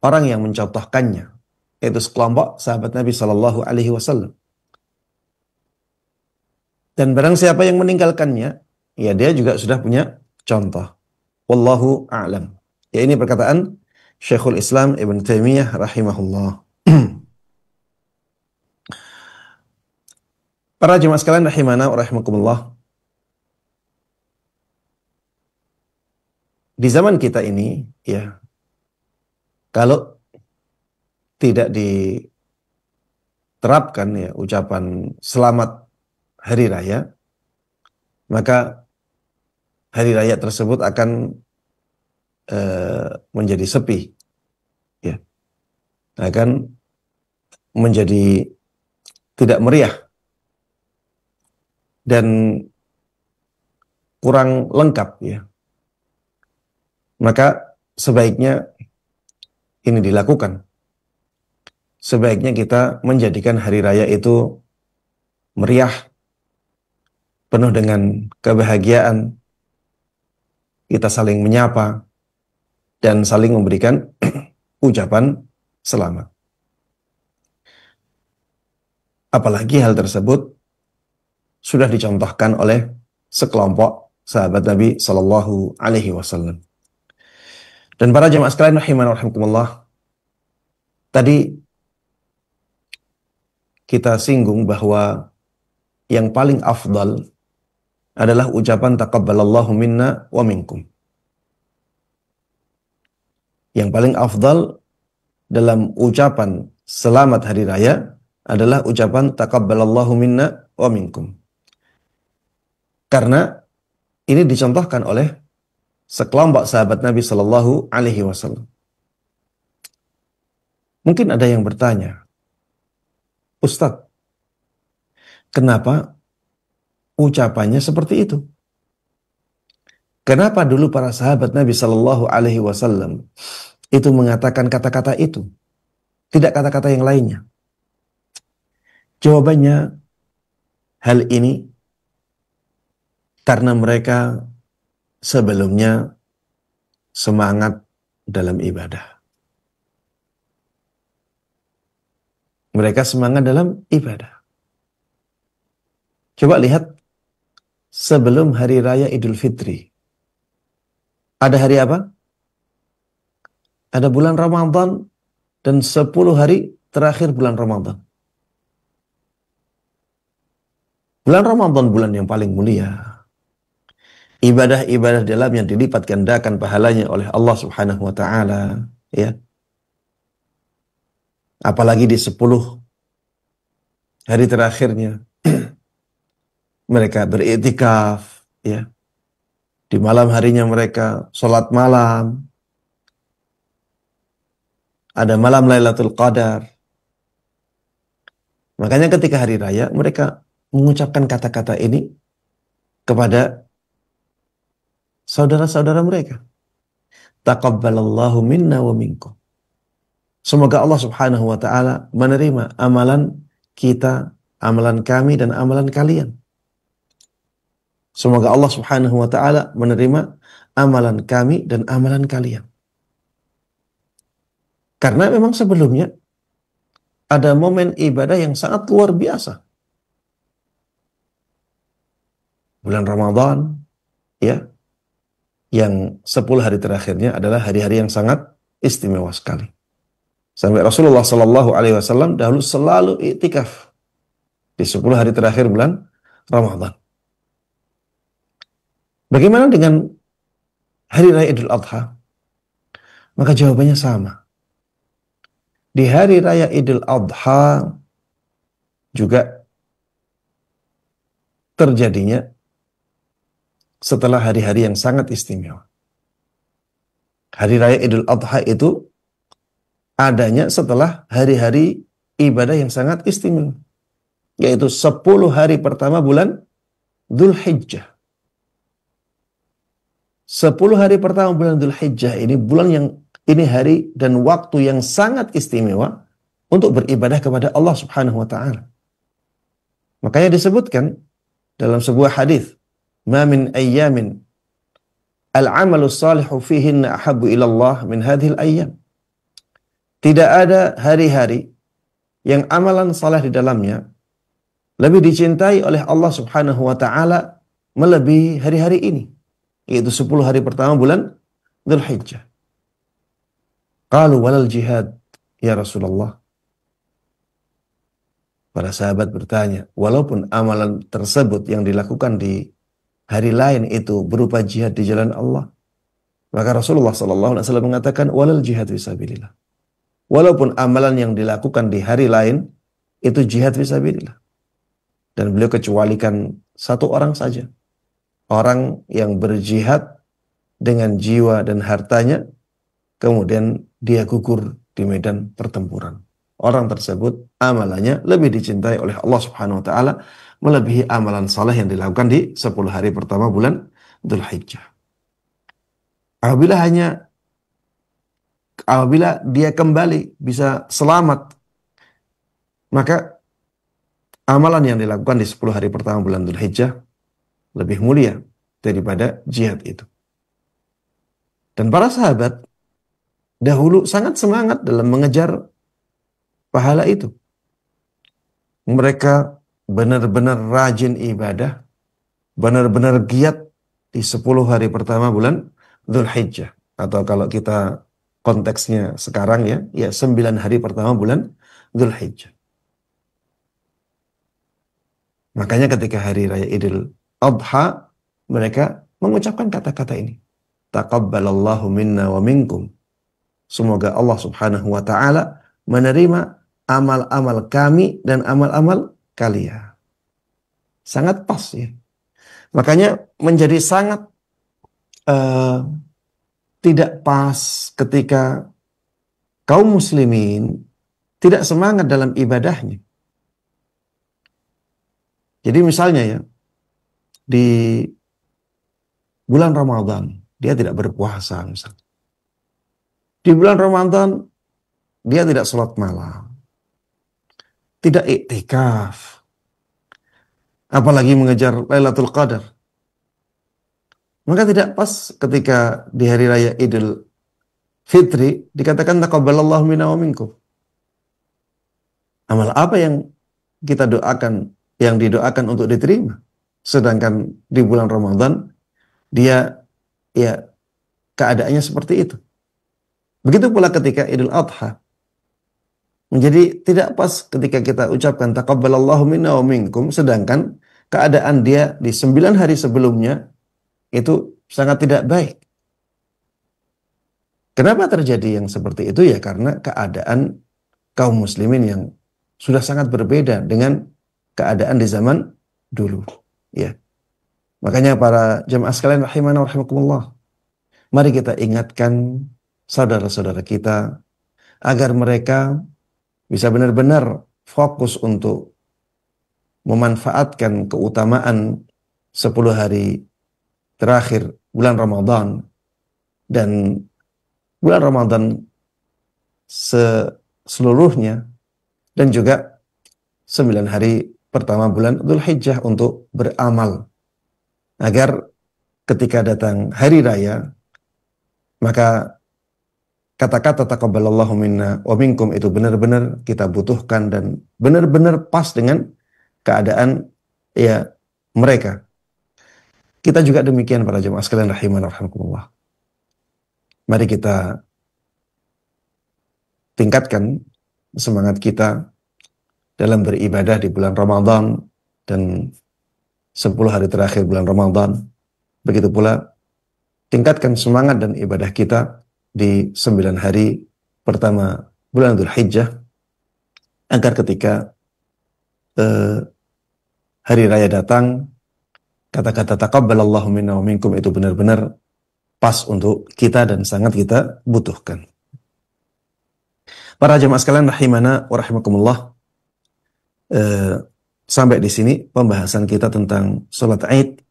A: orang yang mencontohkannya, yaitu sekelompok sahabat Nabi Shallallahu Alaihi Wasallam. Dan barang siapa yang meninggalkannya, ya dia juga sudah punya contoh. Wallahu a'lam. Ya, ini perkataan Syekhul Islam Ibn Taimiyah rahimahullah. Para jemaah sekalian rahimana wa rahimakumullah. Di zaman kita ini, ya, kalau tidak diterapkan ya ucapan selamat hari raya, maka hari raya tersebut akan menjadi sepi, ya, akan menjadi tidak meriah dan kurang lengkap, ya. Maka sebaiknya ini dilakukan. Sebaiknya kita menjadikan hari raya itu meriah, penuh dengan kebahagiaan. Kita saling menyapa dan saling memberikan ucapan selamat. Apalagi hal tersebut sudah dicontohkan oleh sekelompok sahabat Nabi Sallallahu Alaihi Wasallam. Dan para jemaah sekalian rahimana wa rahimakumullah, tadi kita singgung bahwa yang paling afdal adalah ucapan taqabbalallahu minna wa minkum. Yang paling afdal dalam ucapan selamat hari raya adalah ucapan taqabbalallahu minna wa minkum. Karena ini dicontohkan oleh sekelompok sahabat Nabi Sallallahu Alaihi Wasallam. Mungkin ada yang bertanya, Ustadz, kenapa ucapannya seperti itu? Kenapa dulu para sahabat Nabi Sallallahu Alaihi Wasallam itu mengatakan kata-kata itu, tidak kata-kata yang lainnya? Jawabannya, hal ini karena mereka sebelumnya semangat dalam ibadah. Mereka semangat dalam ibadah. Coba lihat sebelum hari raya Idul Fitri. Ada hari apa? Ada bulan Ramadan dan 10 hari terakhir bulan Ramadan. Bulan Ramadan bulan yang paling mulia. Ibadah-ibadah dalamnya dilipat gandakan pahalanya oleh Allah Subhanahu wa taala, ya. Apalagi di 10 hari terakhirnya mereka beriktikaf, ya. Di malam harinya mereka sholat malam. Ada malam Lailatul Qadar. Makanya ketika hari raya mereka mengucapkan kata-kata ini kepada saudara-saudara mereka. Taqabbalallahu minna wa minkum. Semoga Allah Subhanahu wa taala menerima amalan kita, amalan kami dan amalan kalian. Semoga Allah Subhanahu wa taala menerima amalan kami dan amalan kalian. Karena memang sebelumnya ada momen ibadah yang sangat luar biasa. Bulan Ramadan, ya, yang 10 hari terakhirnya adalah hari-hari yang sangat istimewa sekali. Sampai Rasulullah Sallallahu Alaihi Wasallam dahulu selalu iktikaf di 10 hari terakhir bulan Ramadan. Bagaimana dengan hari raya Idul Adha? Maka jawabannya sama. Di hari raya Idul Adha juga terjadinya setelah hari-hari yang sangat istimewa. Hari raya Idul Adha itu adanya setelah hari-hari ibadah yang sangat istimewa, yaitu 10 hari pertama bulan Dzulhijjah. 10 hari pertama bulan Dzulhijjah ini hari dan waktu yang sangat istimewa untuk beribadah kepada Allah Subhanahu wa taala. Makanya disebutkan dalam sebuah hadis, "Ma min ayyamin al-'amalu salihu fihinna ahabbu ila Allah min hadhil ayyam." Tidak ada hari-hari yang amalan saleh di dalamnya lebih dicintai oleh Allah Subhanahu wa taala melebihi hari-hari ini, yaitu 10 hari pertama bulan Dzulhijjah. Qalu walal jihad ya Rasulullah. Para sahabat bertanya, walaupun amalan tersebut yang dilakukan di hari lain itu berupa jihad di jalan Allah, maka Rasulullah sallallahu alaihi wasallam mengatakan walal jihad fisabilillah. Walaupun amalan yang dilakukan di hari lain itu jihad fisabilillah. Dan beliau kecualikan satu orang saja. Orang yang berjihad dengan jiwa dan hartanya, kemudian dia gugur di medan pertempuran. Orang tersebut amalannya lebih dicintai oleh Allah Subhanahu wa taala melebihi amalan saleh yang dilakukan di 10 hari pertama bulan Dzulhijjah. Apabila dia kembali bisa selamat, maka amalan yang dilakukan di 10 hari pertama bulan Dzulhijjah lebih mulia daripada jihad itu. Dan para sahabat dahulu sangat semangat dalam mengejar pahala itu. Mereka benar-benar rajin ibadah, benar-benar giat di 10 hari pertama bulan Dzulhijjah. Atau kalau kita konteksnya sekarang ya 9 hari pertama bulan Dzulhijjah. Makanya ketika hari raya Idul Adha, mereka mengucapkan kata-kata ini. Taqabbalallahu minna wa minkum. Semoga Allah Subhanahu wa taala menerima amal-amal kami dan amal-amal kalian. Sangat pas ya. Makanya menjadi sangat tidak pas ketika kaum muslimin tidak semangat dalam ibadahnya. Jadi misalnya ya, di bulan Ramadan dia tidak berpuasa misalnya. Di bulan Ramadan dia tidak sholat malam, tidak iktikaf, apalagi mengejar Lailatul Qadar. Maka tidak pas ketika di hari raya Idul Fitri dikatakan taqabbalallahu minna wa minkum. Amal apa yang kita doakan, yang didoakan untuk diterima? Sedangkan di bulan Ramadan dia ya keadaannya seperti itu. Begitu pula ketika Idul Adha. Menjadi tidak pas ketika kita ucapkan taqabbalallahu minna wa minkum, sedangkan keadaan dia di 9 hari sebelumnya itu sangat tidak baik. Kenapa terjadi yang seperti itu? Ya karena keadaan kaum muslimin yang sudah sangat berbeda dengan keadaan di zaman dulu. Ya. Makanya para jemaah sekalian rahimana wa rahimakumullah, mari kita ingatkan saudara-saudara kita agar mereka bisa benar-benar fokus untuk memanfaatkan keutamaan 10 hari terakhir bulan Ramadan dan bulan Ramadan seluruhnya, dan juga 9 hari pertama bulan Dzulhijjah untuk beramal, agar ketika datang hari raya, maka kata-kata taqabbalallahu minna wa minkum itu benar-benar kita butuhkan dan benar-benar pas dengan keadaan ya mereka. Kita juga demikian para jemaah sekalian rahimana rahimakumullah. Mari kita tingkatkan semangat kita dalam beribadah di bulan Ramadan dan 10 hari terakhir bulan Ramadan. Begitu pula tingkatkan semangat dan ibadah kita di 9 hari pertama bulan Dzulhijjah, agar ketika hari raya datang, kata-kata taqabbalallahu minna wa minkum itu benar-benar pas untuk kita dan sangat kita butuhkan. Para jemaah sekalian rahimana wa rahimakumullah, sampai di sini pembahasan kita tentang salat Id.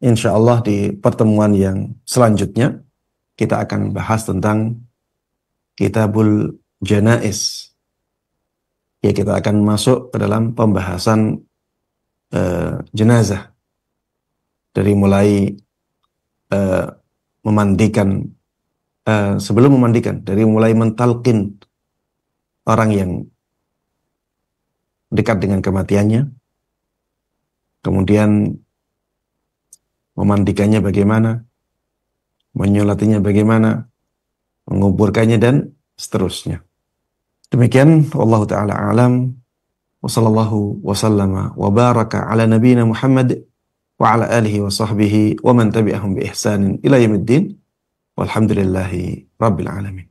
A: Insyaallah di pertemuan yang selanjutnya kita akan bahas tentang Kitabul Janaiz. Ya, kita akan masuk ke dalam pembahasan jenazah, dari mulai memandikan, sebelum memandikan, dari mulai mentalqin orang yang dekat dengan kematiannya, kemudian memandikannya bagaimana, menyolatinya bagaimana, menguburkannya, dan seterusnya. Demikian, wallahu ta'ala alam, wa sallallahu wa sallama wa baraka ala nabiyina Muhammad wa ala alihi wa sahbihi wa man tabi'ahum bi ihsanin ila yaumiddin, walhamdulillahi rabbil alamin.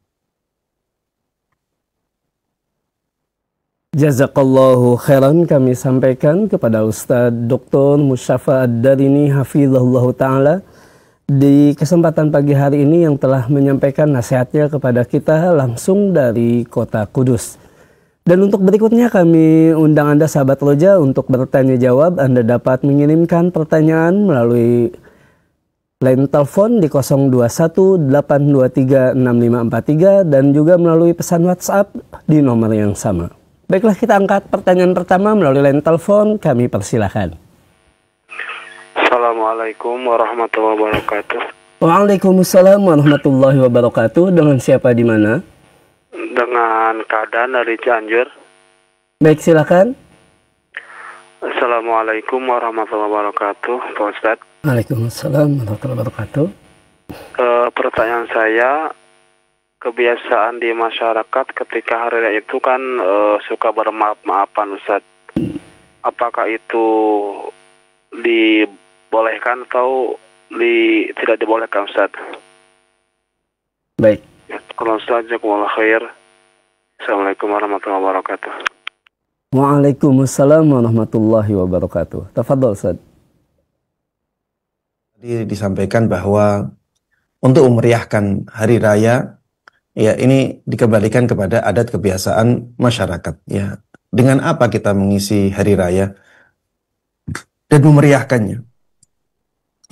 C: Jazakallahu khairan kami sampaikan kepada Ustadz Dr. Musyafa Ad-Darini hafizahullah ta'ala di kesempatan pagi hari ini, yang telah menyampaikan nasihatnya kepada kita langsung dari kota Kudus. Dan untuk berikutnya kami undang Anda sahabat Roja untuk bertanya jawab. Anda dapat mengirimkan pertanyaan melalui line telepon di 021-823-6543 dan juga melalui pesan WhatsApp di nomor yang sama. Baiklah, kita angkat pertanyaan pertama melalui line telepon. Kami persilahkan.
D: Assalamualaikum warahmatullahi wabarakatuh.
C: Waalaikumsalam warahmatullahi wabarakatuh. Dengan siapa di mana?
D: Dengan keadaan dari Cianjur.
C: Baik, silakan.
D: Assalamualaikum warahmatullahi wabarakatuh, Pak Ustadz.
C: Waalaikumsalam warahmatullahi wabarakatuh.
D: Pertanyaan saya, kebiasaan di masyarakat ketika hari raya itu kan suka bermaaf-maafan, Ustadz. Apakah itu dibolehkan atau tidak dibolehkan, Ustadz?
C: Baik.
D: Kalau Ustadz, jazakumullah khair. Assalamualaikum warahmatullahi wabarakatuh.
C: Waalaikumsalam warahmatullahi wabarakatuh. Tafadhol, Ustadz.
A: Tadi disampaikan bahwa untuk memeriahkan hari raya, ya ini dikembalikan kepada adat kebiasaan masyarakat. Ya, dengan apa kita mengisi hari raya dan memeriahkannya?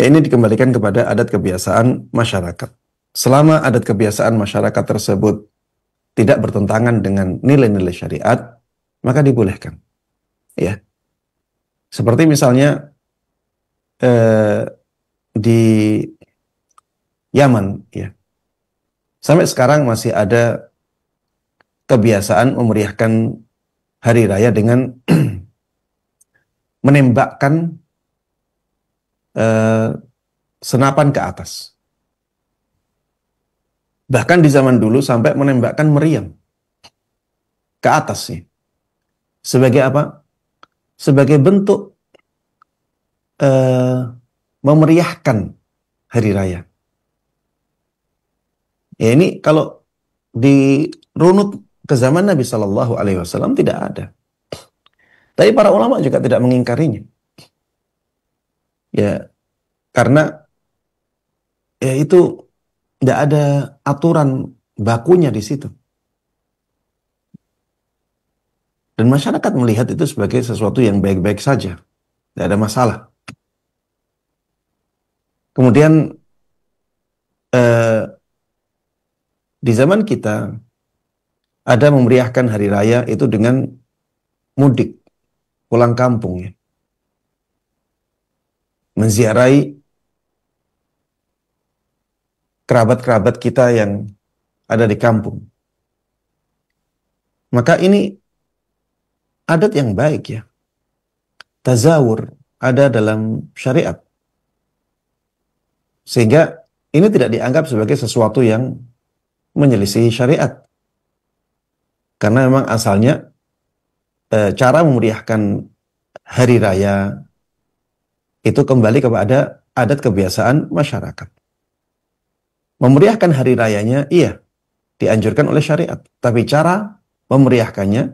A: Ya, ini dikembalikan kepada adat kebiasaan masyarakat. Selama adat kebiasaan masyarakat tersebut tidak bertentangan dengan nilai-nilai syariat, maka dibolehkan. Ya, seperti misalnya di Yaman, ya, sampai sekarang masih ada kebiasaan memeriahkan hari raya dengan menembakkan senapan ke atas. Bahkan di zaman dulu sampai menembakkan meriam ke atas sih. Sebagai apa? Sebagai bentuk memeriahkan hari raya. Ya, ini kalau dirunut ke zaman Nabi Shallallahu Alaihi Wasallam tidak ada. Tapi para ulama juga tidak mengingkarinya. Ya, karena ya itu tidak ada aturan bakunya di situ. Dan masyarakat melihat itu sebagai sesuatu yang baik-baik saja. Tidak ada masalah. Kemudian di zaman kita ada memeriahkan hari raya itu dengan mudik, pulang kampung ya. Menziarahi kerabat-kerabat kita yang ada di kampung. Maka ini adat yang baik ya. Tazawur ada dalam syariat. Sehingga ini tidak dianggap sebagai sesuatu yang menyelisihi syariat. Karena memang asalnya cara memeriahkan hari raya itu kembali kepada adat kebiasaan masyarakat. Memeriahkan hari rayanya, iya, dianjurkan oleh syariat. Tapi cara memeriahkannya,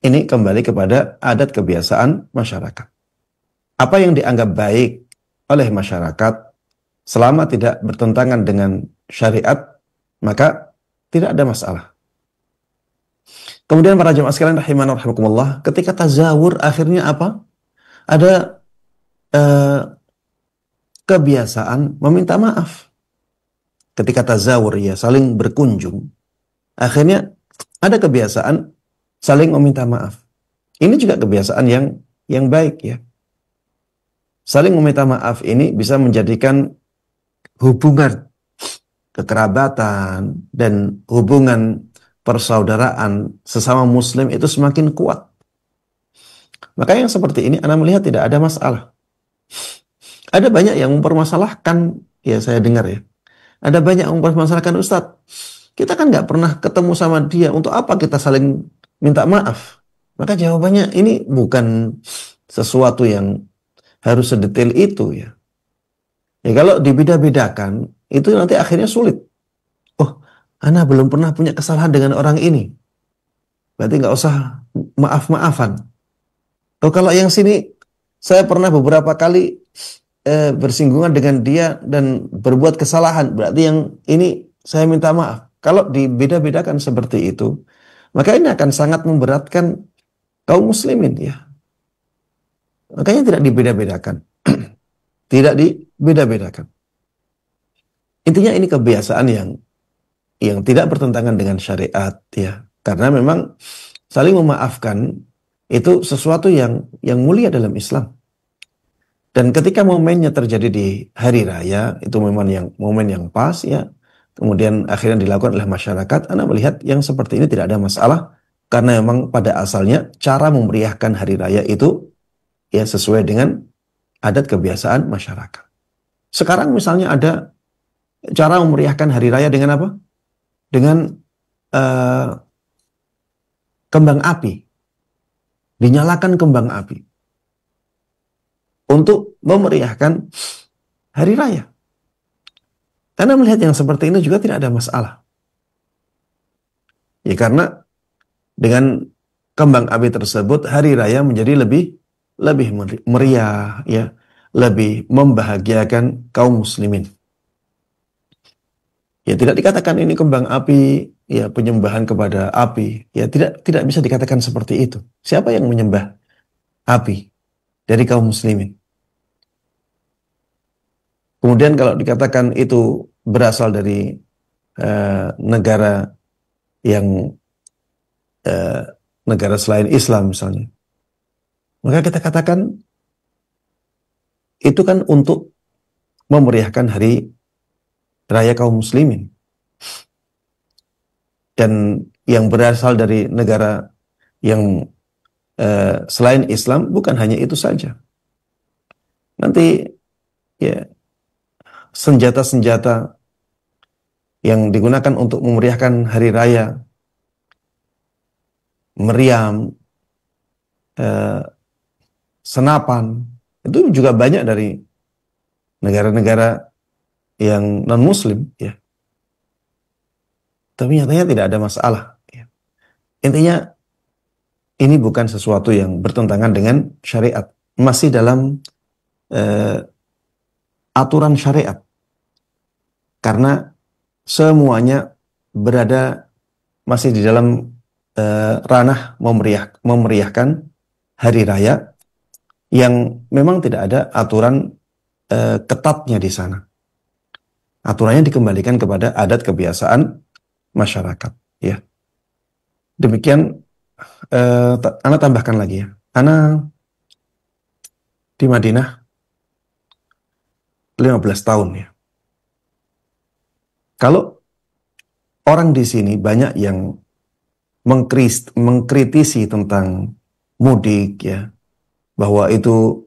A: ini kembali kepada adat kebiasaan masyarakat. Apa yang dianggap baik oleh masyarakat, selama tidak bertentangan dengan syariat, maka tidak ada masalah. Kemudian para jemaah sekalian rahimana rahimakumullah, ketika tazawur akhirnya apa? Ada kebiasaan meminta maaf. Ketika tazawur ya saling berkunjung, akhirnya ada kebiasaan saling meminta maaf. Ini juga kebiasaan yang baik ya. Saling meminta maaf ini bisa menjadikan hubungan kekerabatan dan hubungan persaudaraan sesama muslim itu semakin kuat. Maka yang seperti ini Anda melihat tidak ada masalah. Ada banyak yang mempermasalahkan, ya saya dengar ya. Ada banyak yang mempermasalahkan, Ustadz, kita kan nggak pernah ketemu sama dia, untuk apa kita saling minta maaf? Maka jawabannya ini bukan sesuatu yang harus sedetail itu ya. Ya kalau dibeda-bedakan, itu nanti akhirnya sulit. Oh, Ana belum pernah punya kesalahan dengan orang ini. Berarti nggak usah maaf-maafan. Oh, kalau yang sini, saya pernah beberapa kali bersinggungan dengan dia dan berbuat kesalahan, berarti yang ini saya minta maaf. Kalau dibeda-bedakan seperti itu, maka ini akan sangat memberatkan kaum muslimin ya. Makanya tidak dibeda-bedakan. Tidak dibeda-bedakan. Intinya ini kebiasaan yang tidak bertentangan dengan syariat ya. Karena memang saling memaafkan itu sesuatu yang mulia dalam Islam. Dan ketika momennya terjadi di hari raya, itu memang momen yang pas ya. Kemudian akhirnya dilakukan oleh masyarakat, Anda melihat yang seperti ini tidak ada masalah. Karena memang pada asalnya cara memeriahkan hari raya itu ya sesuai dengan adat kebiasaan masyarakat. Sekarang misalnya ada cara memeriahkan hari raya dengan apa? Dengan kembang api. Dinyalakan kembang api. Untuk memeriahkan hari raya. Karena melihat yang seperti ini juga tidak ada masalah. Ya karena dengan kembang api tersebut hari raya menjadi lebih meriah ya, lebih membahagiakan kaum muslimin. Ya tidak dikatakan ini kembang api ya penyembahan kepada api. Ya tidak bisa dikatakan seperti itu. Siapa yang menyembah api dari kaum muslimin? Kemudian kalau dikatakan itu berasal dari negara yang negara selain Islam misalnya, maka kita katakan itu kan untuk memeriahkan hari raya kaum muslimin. Dan yang berasal dari negara yang selain Islam bukan hanya itu saja. Nanti ya senjata-senjata yang digunakan untuk memeriahkan hari raya, meriam, senapan, itu juga banyak dari negara-negara yang non-muslim ya. Tapi nyatanya tidak ada masalah ya. Intinya ini bukan sesuatu yang bertentangan dengan syariat, masih dalam aturan syariat. Karena semuanya berada masih di dalam ranah memeriahkan hari raya yang memang tidak ada aturan ketatnya di sana. Aturannya dikembalikan kepada adat kebiasaan masyarakat. Ya, demikian. Ana tambahkan lagi ya. Ana di Madinah 15 tahun ya. Kalau orang di sini banyak yang mengkritisi tentang mudik ya, bahwa itu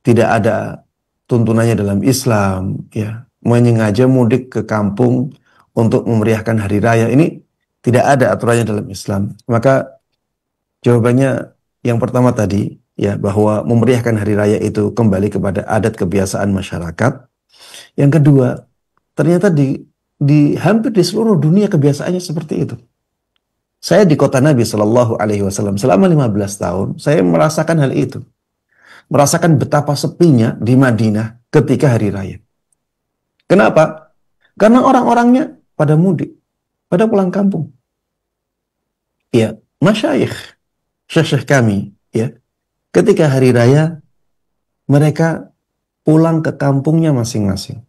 A: tidak ada tuntunannya dalam Islam ya, menyengaja mudik ke kampung untuk memeriahkan hari raya, ini tidak ada aturannya dalam Islam. Maka jawabannya yang pertama tadi ya, bahwa memeriahkan hari raya itu kembali kepada adat kebiasaan masyarakat. Yang kedua, ternyata di hampir di seluruh dunia kebiasaannya seperti itu. Saya di kota Nabi Shallallahu Alaihi Wasallam selama 15 tahun, saya merasakan hal itu. Merasakan betapa sepinya di Madinah ketika hari raya. Kenapa? Karena orang-orangnya pada mudik, pada pulang kampung. Ya, masyayikh, syekh kami, ya, ketika hari raya, mereka pulang ke kampungnya masing-masing.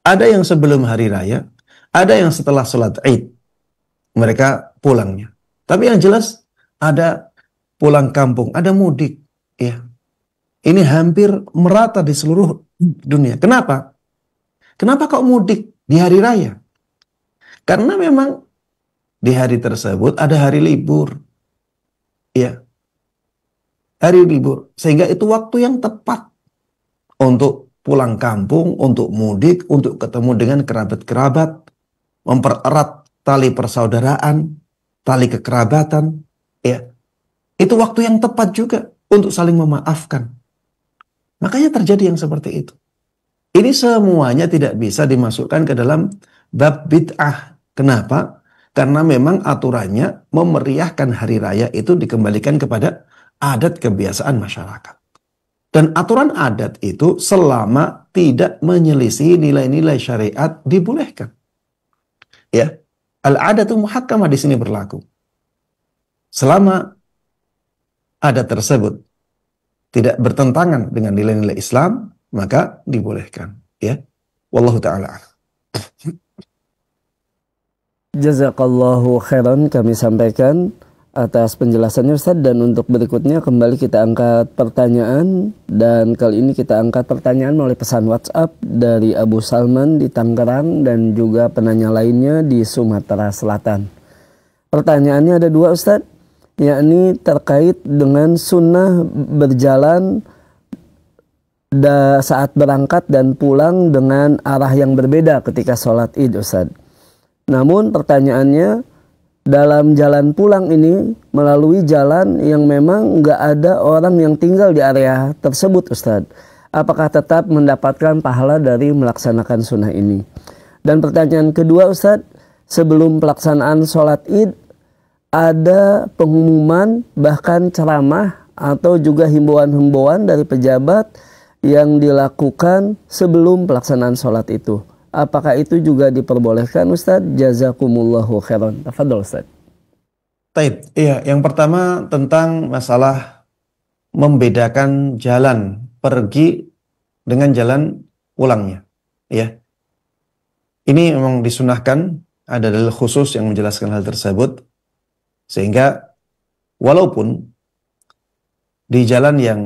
A: Ada yang sebelum hari raya, ada yang setelah sholat Id, mereka pulangnya. Tapi yang jelas ada pulang kampung, ada mudik. Ya, ini hampir merata di seluruh dunia. Kenapa? Kenapa kok mudik di hari raya? Karena memang di hari tersebut ada hari libur. Ya, hari libur. Sehingga itu waktu yang tepat untuk pulang kampung, untuk mudik, untuk ketemu dengan kerabat-kerabat, mempererat tali persaudaraan, tali kekerabatan, ya. Itu waktu yang tepat juga untuk saling memaafkan. Makanya terjadi yang seperti itu. Ini semuanya tidak bisa dimasukkan ke dalam bab bid'ah. Kenapa? Karena memang aturannya memeriahkan hari raya itu dikembalikan kepada adat kebiasaan masyarakat. Dan aturan adat itu selama tidak menyelisih nilai-nilai syariat dibolehkan. Ya, al-adatu muhakkamah di sini berlaku. Selama adat tersebut tidak bertentangan dengan nilai-nilai Islam, maka dibolehkan. Ya, wallahu taala.
C: Jazakallahu khairan kami sampaikan atas penjelasannya Ustaz, dan untuk berikutnya kembali kita angkat pertanyaan, dan kali ini kita angkat pertanyaan melalui pesan WhatsApp dari Abu Salman di Tangerang dan juga penanya lainnya di Sumatera Selatan. Pertanyaannya ada dua Ustaz, yakni terkait dengan sunnah berjalan saat berangkat dan pulang dengan arah yang berbeda ketika sholat Id Ustaz. Namun pertanyaannya, dalam jalan pulang ini melalui jalan yang memang nggak ada orang yang tinggal di area tersebut Ustadz, apakah tetap mendapatkan pahala dari melaksanakan sunnah ini? Dan pertanyaan kedua Ustadz, sebelum pelaksanaan sholat Id ada pengumuman bahkan ceramah atau juga himbauan-himbauan dari pejabat yang dilakukan sebelum pelaksanaan sholat itu. Apakah itu juga diperbolehkan Ustaz? Jazakumullahu khairan. Tafadhol Ustaz.
A: Taib. Iya, yang pertama tentang masalah membedakan jalan pergi dengan jalan pulangnya. Ya. Ini memang disunahkan, ada dalil khusus yang menjelaskan hal tersebut. Sehingga walaupun di jalan yang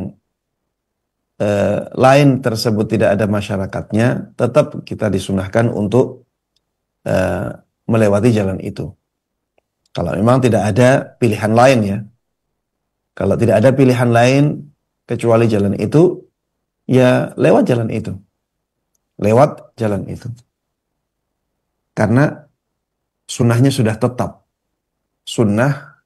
A: lain tersebut tidak ada masyarakatnya, tetap kita disunahkan untuk melewati jalan itu. Kalau memang tidak ada pilihan lain ya. Kalau tidak ada pilihan lain kecuali jalan itu, ya lewat jalan itu. Lewat jalan itu. Karena sunnahnya sudah tetap. Sunnah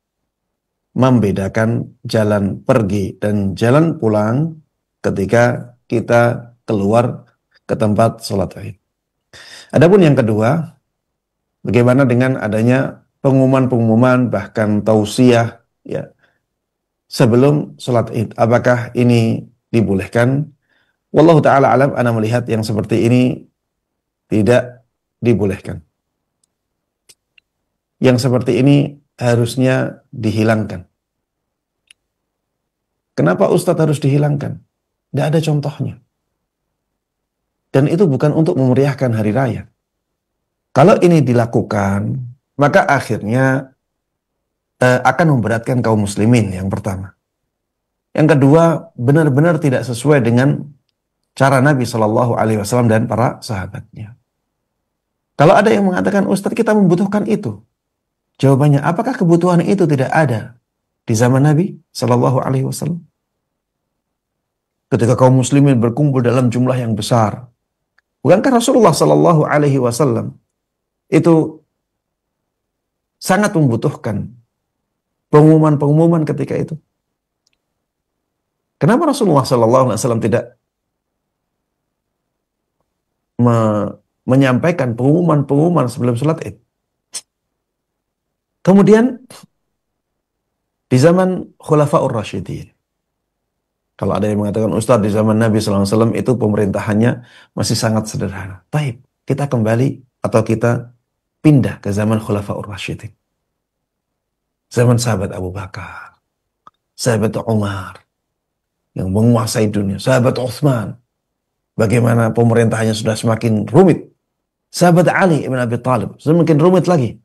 A: membedakan jalan pergi dan jalan pulang ketika kita keluar ke tempat sholat Id. Adapun yang kedua, bagaimana dengan adanya pengumuman-pengumuman bahkan tausiah ya sebelum sholat Id? Apakah ini dibolehkan? Wallahu taala alam, ana melihat yang seperti ini tidak dibolehkan. Yang seperti ini harusnya dihilangkan. Kenapa Ustadz harus dihilangkan? Tidak ada contohnya. Dan itu bukan untuk memeriahkan hari raya. Kalau ini dilakukan, maka akhirnya akan memberatkan kaum muslimin, yang pertama. Yang kedua, benar-benar tidak sesuai dengan cara Nabi Shallallahu Alaihi Wasallam dan para sahabatnya. Kalau ada yang mengatakan, Ustadz kita membutuhkan itu. Jawabannya, apakah kebutuhan itu tidak ada di zaman Nabi Shallallahu Alaihi Wasallam? Ketika kaum muslimin berkumpul dalam jumlah yang besar, bukankah Rasulullah Shallallahu Alaihi Wasallam itu sangat membutuhkan pengumuman-pengumuman ketika itu? Kenapa Rasulullah Shallallahu Alaihi Wasallam tidak menyampaikan pengumuman-pengumuman sebelum sholat Id? Kemudian di zaman Khulafaur Rasyidin, kalau ada yang mengatakan, Ustadz di zaman Nabi SAW itu pemerintahannya masih sangat sederhana. Baik, kita kembali atau kita pindah ke zaman Khulafaur Rasyidin. Zaman sahabat Abu Bakar, sahabat Umar, yang menguasai dunia, sahabat Utsman, bagaimana pemerintahannya sudah semakin rumit. Sahabat Ali ibn Abi Thalib, semakin rumit lagi.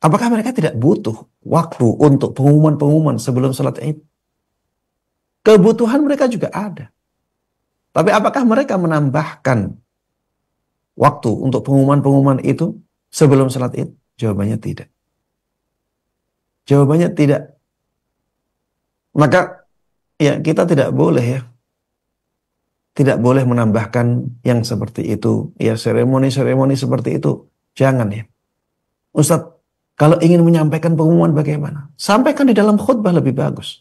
A: Apakah mereka tidak butuh waktu untuk pengumuman-pengumuman sebelum salat Id? Kebutuhan mereka juga ada. Tapi apakah mereka menambahkan waktu untuk pengumuman-pengumuman itu sebelum salat Id? Jawabannya tidak. Jawabannya tidak. Maka ya kita tidak boleh ya. Tidak boleh menambahkan yang seperti itu. Ya seremoni-seremoni seperti itu. Jangan ya. Ustadz, kalau ingin menyampaikan pengumuman bagaimana? Sampaikan di dalam khutbah lebih bagus.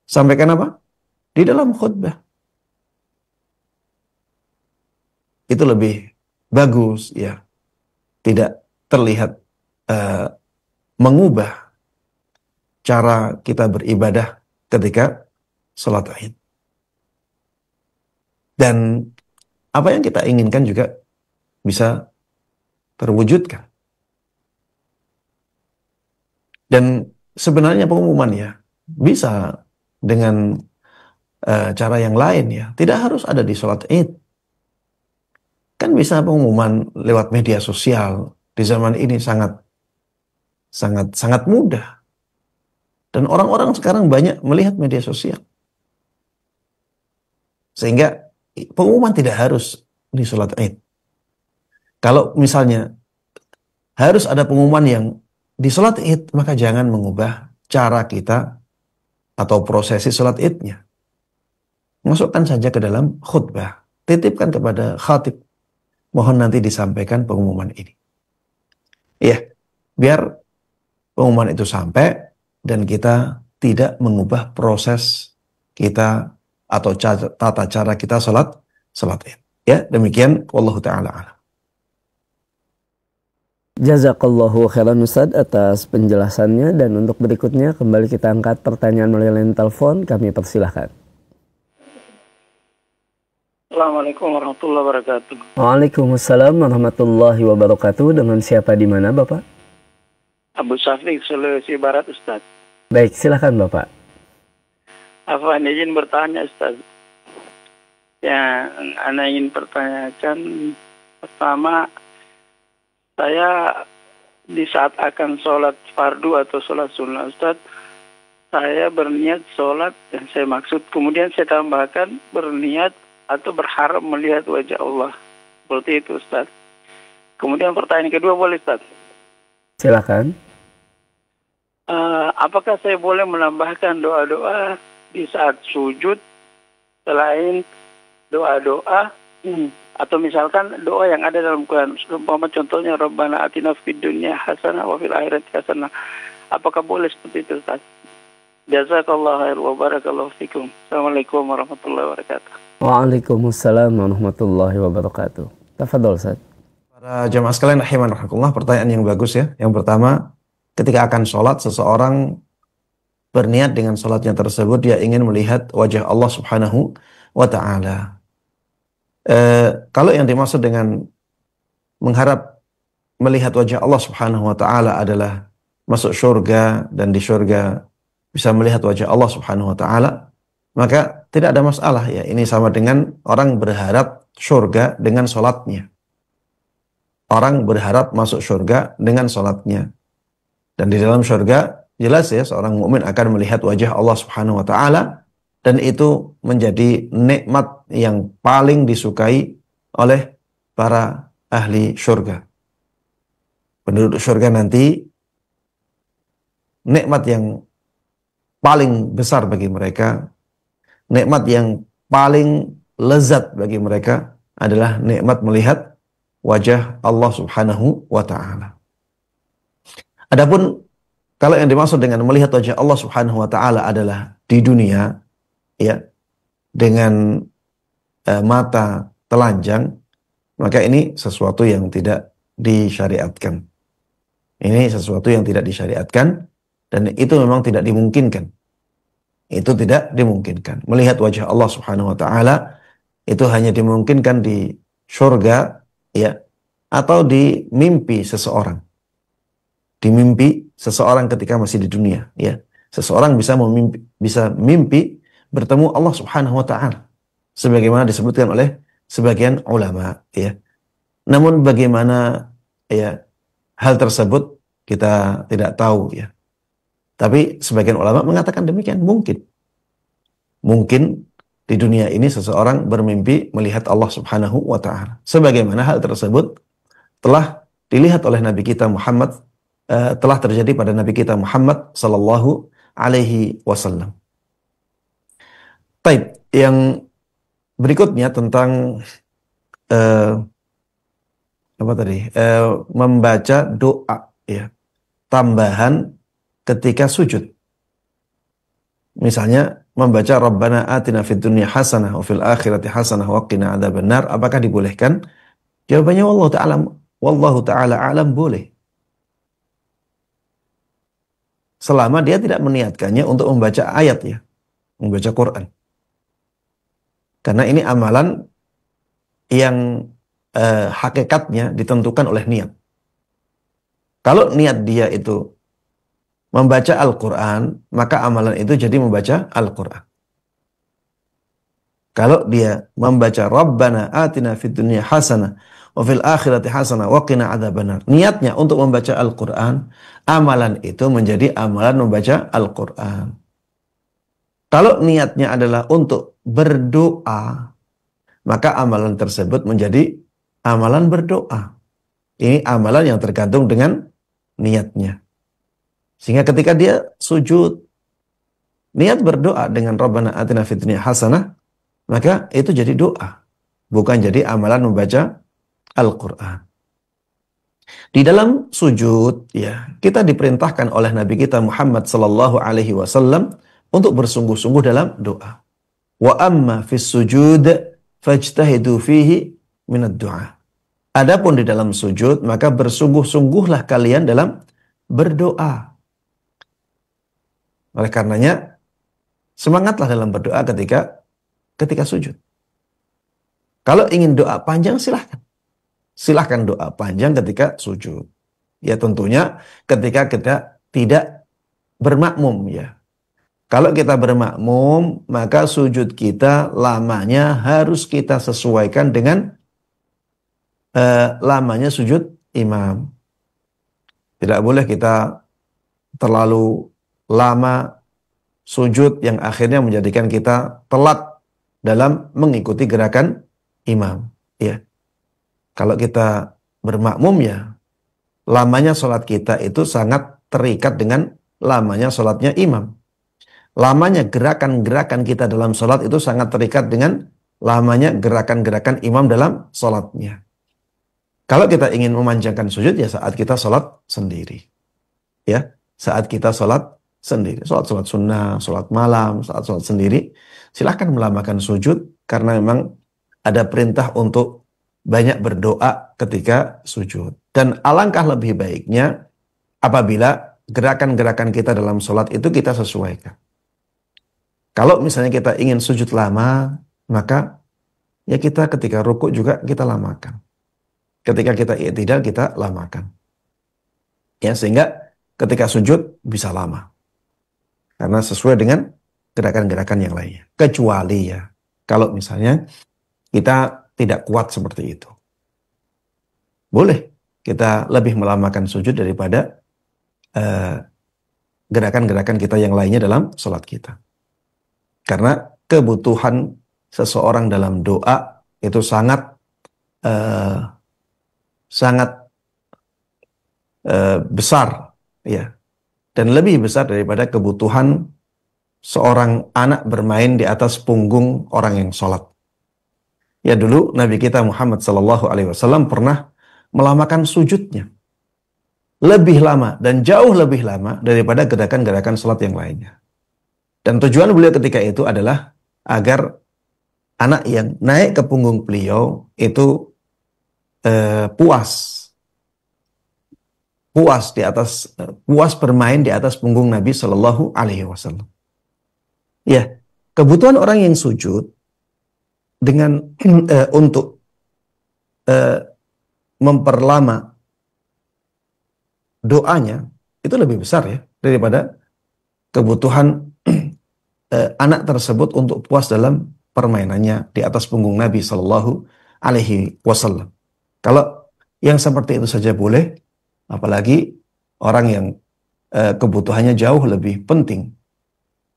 A: Sampaikan apa? Di dalam khutbah. Itu lebih bagus ya. Tidak terlihat mengubah cara kita beribadah ketika sholat Id. Dan apa yang kita inginkan juga bisa terwujudkan. Dan sebenarnya pengumuman ya bisa dengan cara yang lain ya. Tidak harus ada di sholat Id. Kan bisa pengumuman lewat media sosial. Di zaman ini sangat mudah. Dan orang-orang sekarang banyak melihat media sosial. Sehingga pengumuman tidak harus di sholat Id. Kalau misalnya harus ada pengumuman yang di sholat Id, maka jangan mengubah cara kita atau prosesi sholat Idnya. Masukkan saja ke dalam khutbah. Titipkan kepada khatib. Mohon nanti disampaikan pengumuman ini. Iya, biar pengumuman itu sampai dan kita tidak mengubah proses kita atau tata cara kita sholat Id. Ya, demikian. Wallahu ta'ala a'lam.
C: Jazakallahu khairan Ustaz atas penjelasannya, dan untuk berikutnya kembali kita angkat pertanyaan melalui line telepon. Kami persilahkan.
E: Assalamualaikum warahmatullahi wabarakatuh.
C: Waalaikumsalam warahmatullahi wabarakatuh. Dengan siapa di mana Bapak?
E: Abu Syafiq, Sulawesi Barat, Ustaz.
C: Baik, silakan Bapak.
E: Afwan, izin bertanya Ustaz. Yang Anda ingin pertanyakan, pertama, saya di saat akan sholat fardu atau sholat sunnah Ustaz, saya berniat sholat yang saya maksud. Kemudian saya tambahkan berniat atau berharap melihat wajah Allah. Seperti itu Ustaz. Kemudian pertanyaan kedua boleh Ustaz?
C: Silakan.
E: Apakah saya boleh menambahkan doa-doa di saat sujud selain doa-doa atau misalkan doa yang ada dalam Quran, umpama contohnya Rabbana atina fid dunya hasanah wa fil akhirati hasanah. Apakah boleh seperti itu Ustaz? Jazakallahu khairan wa barakallahu fikum. Assalamualaikum warahmatullahi wabarakatuh.
C: Waalaikumsalam warahmatullahi wabarakatuh. Tafadhol Ustaz.
A: Para jamaah sekalian rahimakumullah, pertanyaan yang bagus ya. Yang pertama, ketika akan sholat, seseorang berniat dengan sholatnya tersebut, dia ingin melihat wajah Allah subhanahu wa ta'ala. Kalau yang dimaksud dengan mengharap melihat wajah Allah Subhanahu wa taala adalah masuk surga dan di surga bisa melihat wajah Allah Subhanahu wa taala, maka tidak ada masalah ya. Ini sama dengan orang berharap surga dengan sholatnya. Orang berharap masuk surga dengan sholatnya. Dan di dalam surga jelas ya seorang mukmin akan melihat wajah Allah Subhanahu wa taala, dan itu menjadi nikmat yang paling disukai oleh para ahli surga. Penduduk surga nanti nikmat yang paling besar bagi mereka, nikmat yang paling lezat bagi mereka adalah nikmat melihat wajah Allah Subhanahu wa taala. Adapun kalau yang dimaksud dengan melihat wajah Allah Subhanahu wa taala adalah di dunia ya dengan mata telanjang, maka ini sesuatu yang tidak disyariatkan. Ini sesuatu yang tidak disyariatkan dan itu memang tidak dimungkinkan. Itu tidak dimungkinkan. Melihat wajah Allah Subhanahu wa taala itu hanya dimungkinkan di surga ya atau di mimpi seseorang. Di mimpi seseorang ketika masih di dunia ya. Seseorang bisa mimpi bertemu Allah Subhanahu wa taala sebagaimana disebutkan oleh sebagian ulama ya. Namun bagaimana ya hal tersebut kita tidak tahu ya. Tapi sebagian ulama mengatakan demikian, mungkin. Mungkin di dunia ini seseorang bermimpi melihat Allah Subhanahu wa taala. Sebagaimana hal tersebut telah dilihat oleh Nabi kita Muhammad, telah terjadi pada Nabi kita Muhammad sallallahu alaihi wasallam. Baik, yang berikutnya tentang membaca doa ya, tambahan ketika sujud. Misalnya membaca Rabbana atina fid dunya hasanah wa fil akhirati hasanah wa qina adzabannar, apakah dibolehkan? Jawabannya wallahu taala alam, boleh. Selama dia tidak meniatkannya untuk membaca ayat ya, membaca Quran. Karena ini amalan yang hakikatnya ditentukan oleh niat. Kalau niat dia itu membaca Al-Quran, maka amalan itu jadi membaca Al-Quran. Kalau dia membaca Rabbana atina fid dunya hasanah wa fil akhirati hasanah wa qina adzabannar, niatnya untuk membaca Al-Quran, amalan itu menjadi amalan membaca Al-Quran. Kalau niatnya adalah untuk berdoa, maka amalan tersebut menjadi amalan berdoa. Ini amalan yang tergantung dengan niatnya. Sehingga ketika dia sujud, niat berdoa dengan Rabbana atina fid dunya hasanah, maka itu jadi doa, bukan jadi amalan membaca Al-Quran. Di dalam sujud, ya, kita diperintahkan oleh Nabi kita Muhammad sallallahu alaihi wasallam untuk bersungguh-sungguh dalam doa. Wa amma fis sujud fajtahidu fihi minad du'a. Adapun di dalam sujud, maka bersungguh-sungguhlah kalian dalam berdoa. Oleh karenanya, semangatlah dalam berdoa ketika sujud. Kalau ingin doa panjang, silahkan. Silahkan doa panjang ketika sujud. Ya tentunya ketika kita tidak bermakmum ya. Kalau kita bermakmum, maka sujud kita lamanya harus kita sesuaikan dengan lamanya sujud imam. Tidak boleh kita terlalu lama sujud yang akhirnya menjadikan kita telat dalam mengikuti gerakan imam. Ya. Kalau kita bermakmum ya, lamanya sholat kita itu sangat terikat dengan lamanya sholatnya imam. Lamanya gerakan-gerakan kita dalam sholat itu sangat terikat dengan lamanya gerakan-gerakan imam dalam sholatnya. Kalau kita ingin memanjangkan sujud ya saat kita sholat sendiri. Ya, saat kita sholat sendiri. Sholat sunnah, sholat malam, saat sholat sendiri. Silahkan melamakan sujud karena memang ada perintah untuk banyak berdoa ketika sujud. Dan alangkah lebih baiknya apabila gerakan-gerakan kita dalam sholat itu kita sesuaikan. Kalau misalnya kita ingin sujud lama, maka ya kita ketika rukuk juga kita lamakan. ketika kita i'tidal kita lamakan. Ya, sehingga ketika sujud bisa lama. Karena sesuai dengan gerakan-gerakan yang lainnya. Kecuali ya, kalau misalnya kita tidak kuat seperti itu. Boleh kita lebih melamakan sujud daripada gerakan-gerakan kita yang lainnya dalam sholat kita. Karena kebutuhan seseorang dalam doa itu sangat besar, ya, dan lebih besar daripada kebutuhan seorang anak bermain di atas punggung orang yang sholat. Ya, dulu Nabi kita Muhammad SAW pernah melamakan sujudnya lebih lama dan jauh lebih lama daripada gerakan-gerakan sholat yang lainnya. Dan tujuan beliau ketika itu adalah agar anak yang naik ke punggung beliau itu puas bermain di atas punggung Nabi Shallallahu Alaihi Wasallam. Ya, kebutuhan orang yang sujud dengan untuk memperlama doanya itu lebih besar ya daripada kebutuhan anak tersebut untuk puas dalam permainannya di atas punggung Nabi Shallallahu Alaihi Wasallam. Kalau yang seperti itu saja boleh, apalagi orang yang kebutuhannya jauh lebih penting,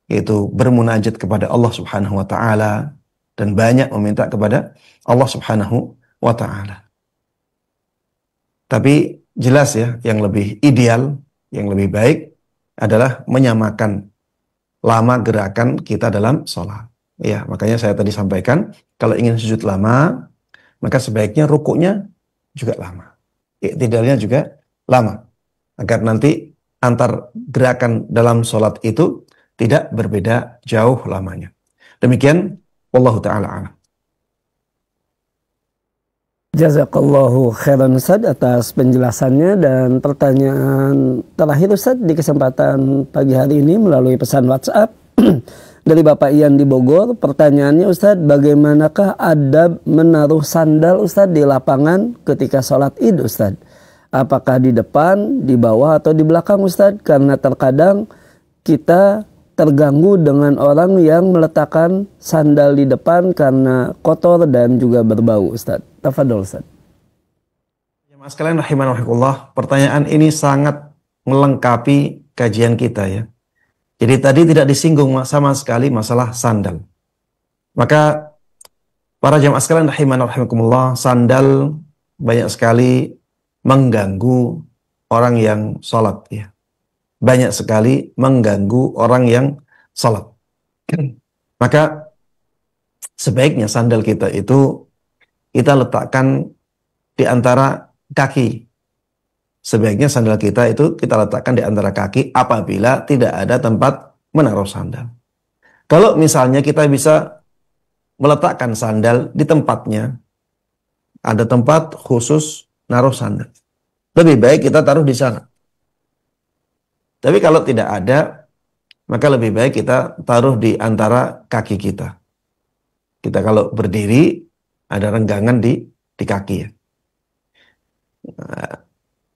A: yaitu bermunajat kepada Allah Subhanahu Wa Taala dan banyak meminta kepada Allah Subhanahu Wa Taala. Tapi jelas ya, yang lebih ideal, yang lebih baik adalah menyamakan lama gerakan kita dalam sholat. Ya, makanya saya tadi sampaikan, kalau ingin sujud lama, maka sebaiknya rukuknya juga lama. I'tidalnya juga lama. Agar nanti antar gerakan dalam sholat itu tidak berbeda jauh lamanya. Demikian, wallahu ta'ala a'lam.
C: Jazakallahu khairan Ustaz atas penjelasannya, dan pertanyaan terakhir Ustaz di kesempatan pagi hari ini melalui pesan WhatsApp dari Bapak Ian di Bogor. Pertanyaannya Ustaz, bagaimanakah adab menaruh sandal Ustaz di lapangan ketika sholat Id Ustaz? Apakah di depan, di bawah, atau di belakang Ustaz? Karena terkadang kita terganggu dengan orang yang meletakkan sandal di depan karena kotor dan juga berbau Ustaz. Tafadhol Ustaz.
A: Jemaah sekalian rahimanahumullah, pertanyaan ini sangat melengkapi kajian kita ya. Jadi tadi tidak disinggung sama sekali masalah sandal. Maka para jemaah sekalian rahimanahumullah, sandal banyak sekali mengganggu orang yang sholat ya. Banyak sekali mengganggu orang yang sholat. Maka sebaiknya sandal kita itu kita letakkan di antara kaki. Sebaiknya sandal kita itu kita letakkan di antara kaki apabila tidak ada tempat menaruh sandal. Kalau misalnya kita bisa meletakkan sandal di tempatnya, ada tempat khusus naruh sandal, lebih baik kita taruh di sana. Tapi kalau tidak ada, maka lebih baik kita taruh di antara kaki kita. Kita kalau berdiri, ada renggangan di kaki ya. Nah,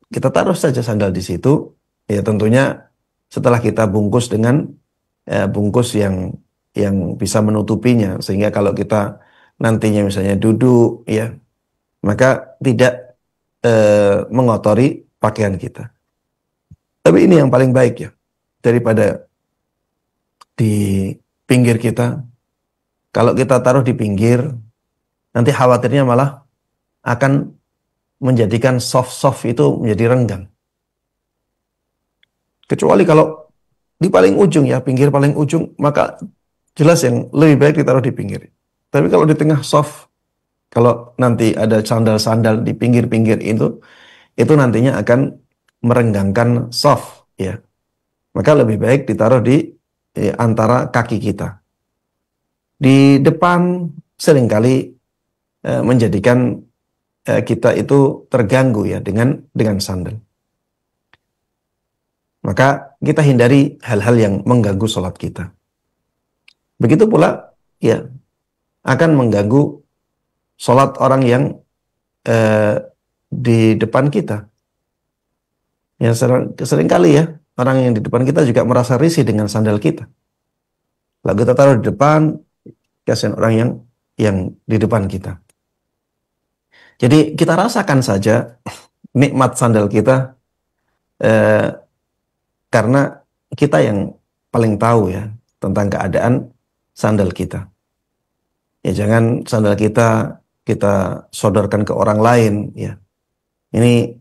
A: kita taruh saja sandal di situ. Ya tentunya setelah kita bungkus dengan bungkus yang bisa menutupinya, sehingga kalau kita nantinya misalnya duduk ya, maka tidak mengotori pakaian kita. Tapi ini yang paling baik ya, daripada di pinggir kita. Kalau kita taruh di pinggir, nanti khawatirnya malah akan menjadikan soft itu menjadi renggang. Kecuali kalau di paling ujung ya, pinggir paling ujung, maka jelas yang lebih baik ditaruh di pinggir. Tapi kalau di tengah soft, kalau nanti ada sandal-sandal di pinggir-pinggir itu nantinya akan merenggangkan soft ya. Maka lebih baik ditaruh di antara kaki kita. Di depan seringkali menjadikan kita itu terganggu ya dengan sandal. Maka kita hindari hal-hal yang mengganggu sholat kita. Begitu pula ya akan mengganggu sholat orang yang di depan kita. Ya sering kali ya, orang yang di depan kita juga merasa risih dengan sandal kita. Lalu kita taruh di depan, kasihan orang yang di depan kita. Jadi kita rasakan saja nikmat sandal kita, karena kita yang paling tahu ya tentang keadaan sandal kita. Ya jangan sandal kita sodorkan ke orang lain ya. Ini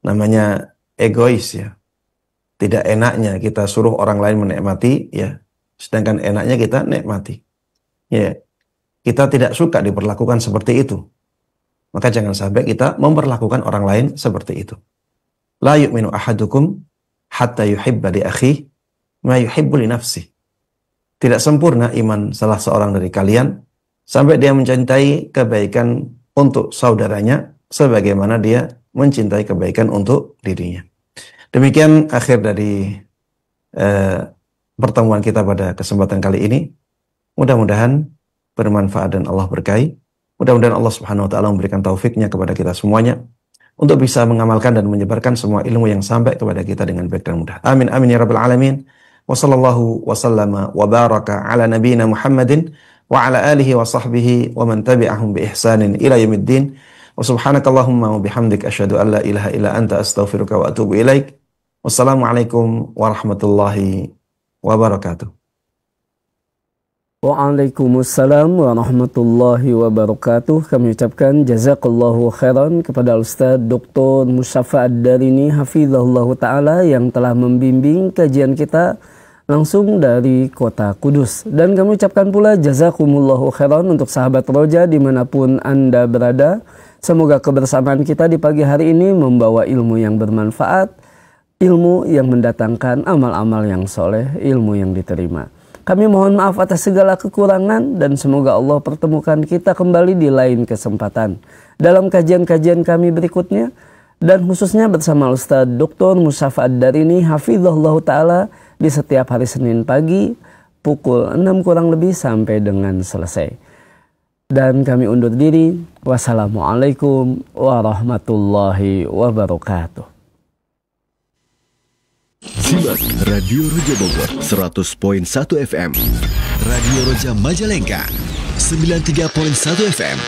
A: namanya egois ya. Tidak enaknya kita suruh orang lain menikmati ya, sedangkan enaknya kita nikmati. Ya. Kita tidak suka diperlakukan seperti itu. Maka jangan sampai kita memperlakukan orang lain seperti itu. La yu'minu ahadukum hatta yuhibba li akhihi ma yuhibbu li nafsihi. Tidak sempurna iman salah seorang dari kalian sampai dia mencintai kebaikan untuk saudaranya sebagaimana dia mencintai kebaikan untuk dirinya. Demikian akhir dari pertemuan kita pada kesempatan kali ini. Mudah-mudahan bermanfaat dan Allah berkahi. Mudah-mudahan Allah Subhanahu wa taala memberikan taufiknya kepada kita semuanya untuk bisa mengamalkan dan menyebarkan semua ilmu yang sampai kepada kita dengan baik dan mudah. Amin amin ya rabbal alamin. Wa sallallahu wa sallama wa baraka ala nabiyyina Muhammadin wa ala alihi wa sahbihi wa man tabi'ahum bi ihsanin ila yaumiddin. Wa subhanakallahumma wa bihamdik asyhadu an la ilaha illa anta astaghfiruka wa atubu ilaik. Wassalamualaikum warahmatullahi wabarakatuh.
C: Waalaikumsalam warahmatullahi wabarakatuh. Kami ucapkan jazakallahu khairan kepada Ustaz Dr. Mustafa Ad-Darini hafizahullah ta'ala yang telah membimbing kajian kita langsung dari kota Kudus. Dan kami ucapkan pula jazakumullahu khairan untuk sahabat Roja dimanapun Anda berada. Semoga kebersamaan kita di pagi hari ini membawa ilmu yang bermanfaat, ilmu yang mendatangkan amal-amal yang soleh, ilmu yang diterima. Kami mohon maaf atas segala kekurangan dan semoga Allah pertemukan kita kembali di lain kesempatan dalam kajian-kajian kami berikutnya, dan khususnya bersama Ustaz Dr. Mustafa Ad-Darini hafizahullah ta'ala di setiap hari Senin pagi pukul 6 kurang lebih sampai dengan selesai. Dan kami undur diri. Wassalamualaikum warahmatullahi wabarakatuh.
B: Simak Radio Roja Bogor 100.1 FM, Radio Roja Majalengka 93.1 FM,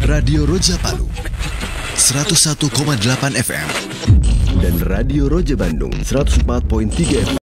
B: Radio Roja Palu 101,8 FM, dan Radio Roja Bandung 104.3 FM.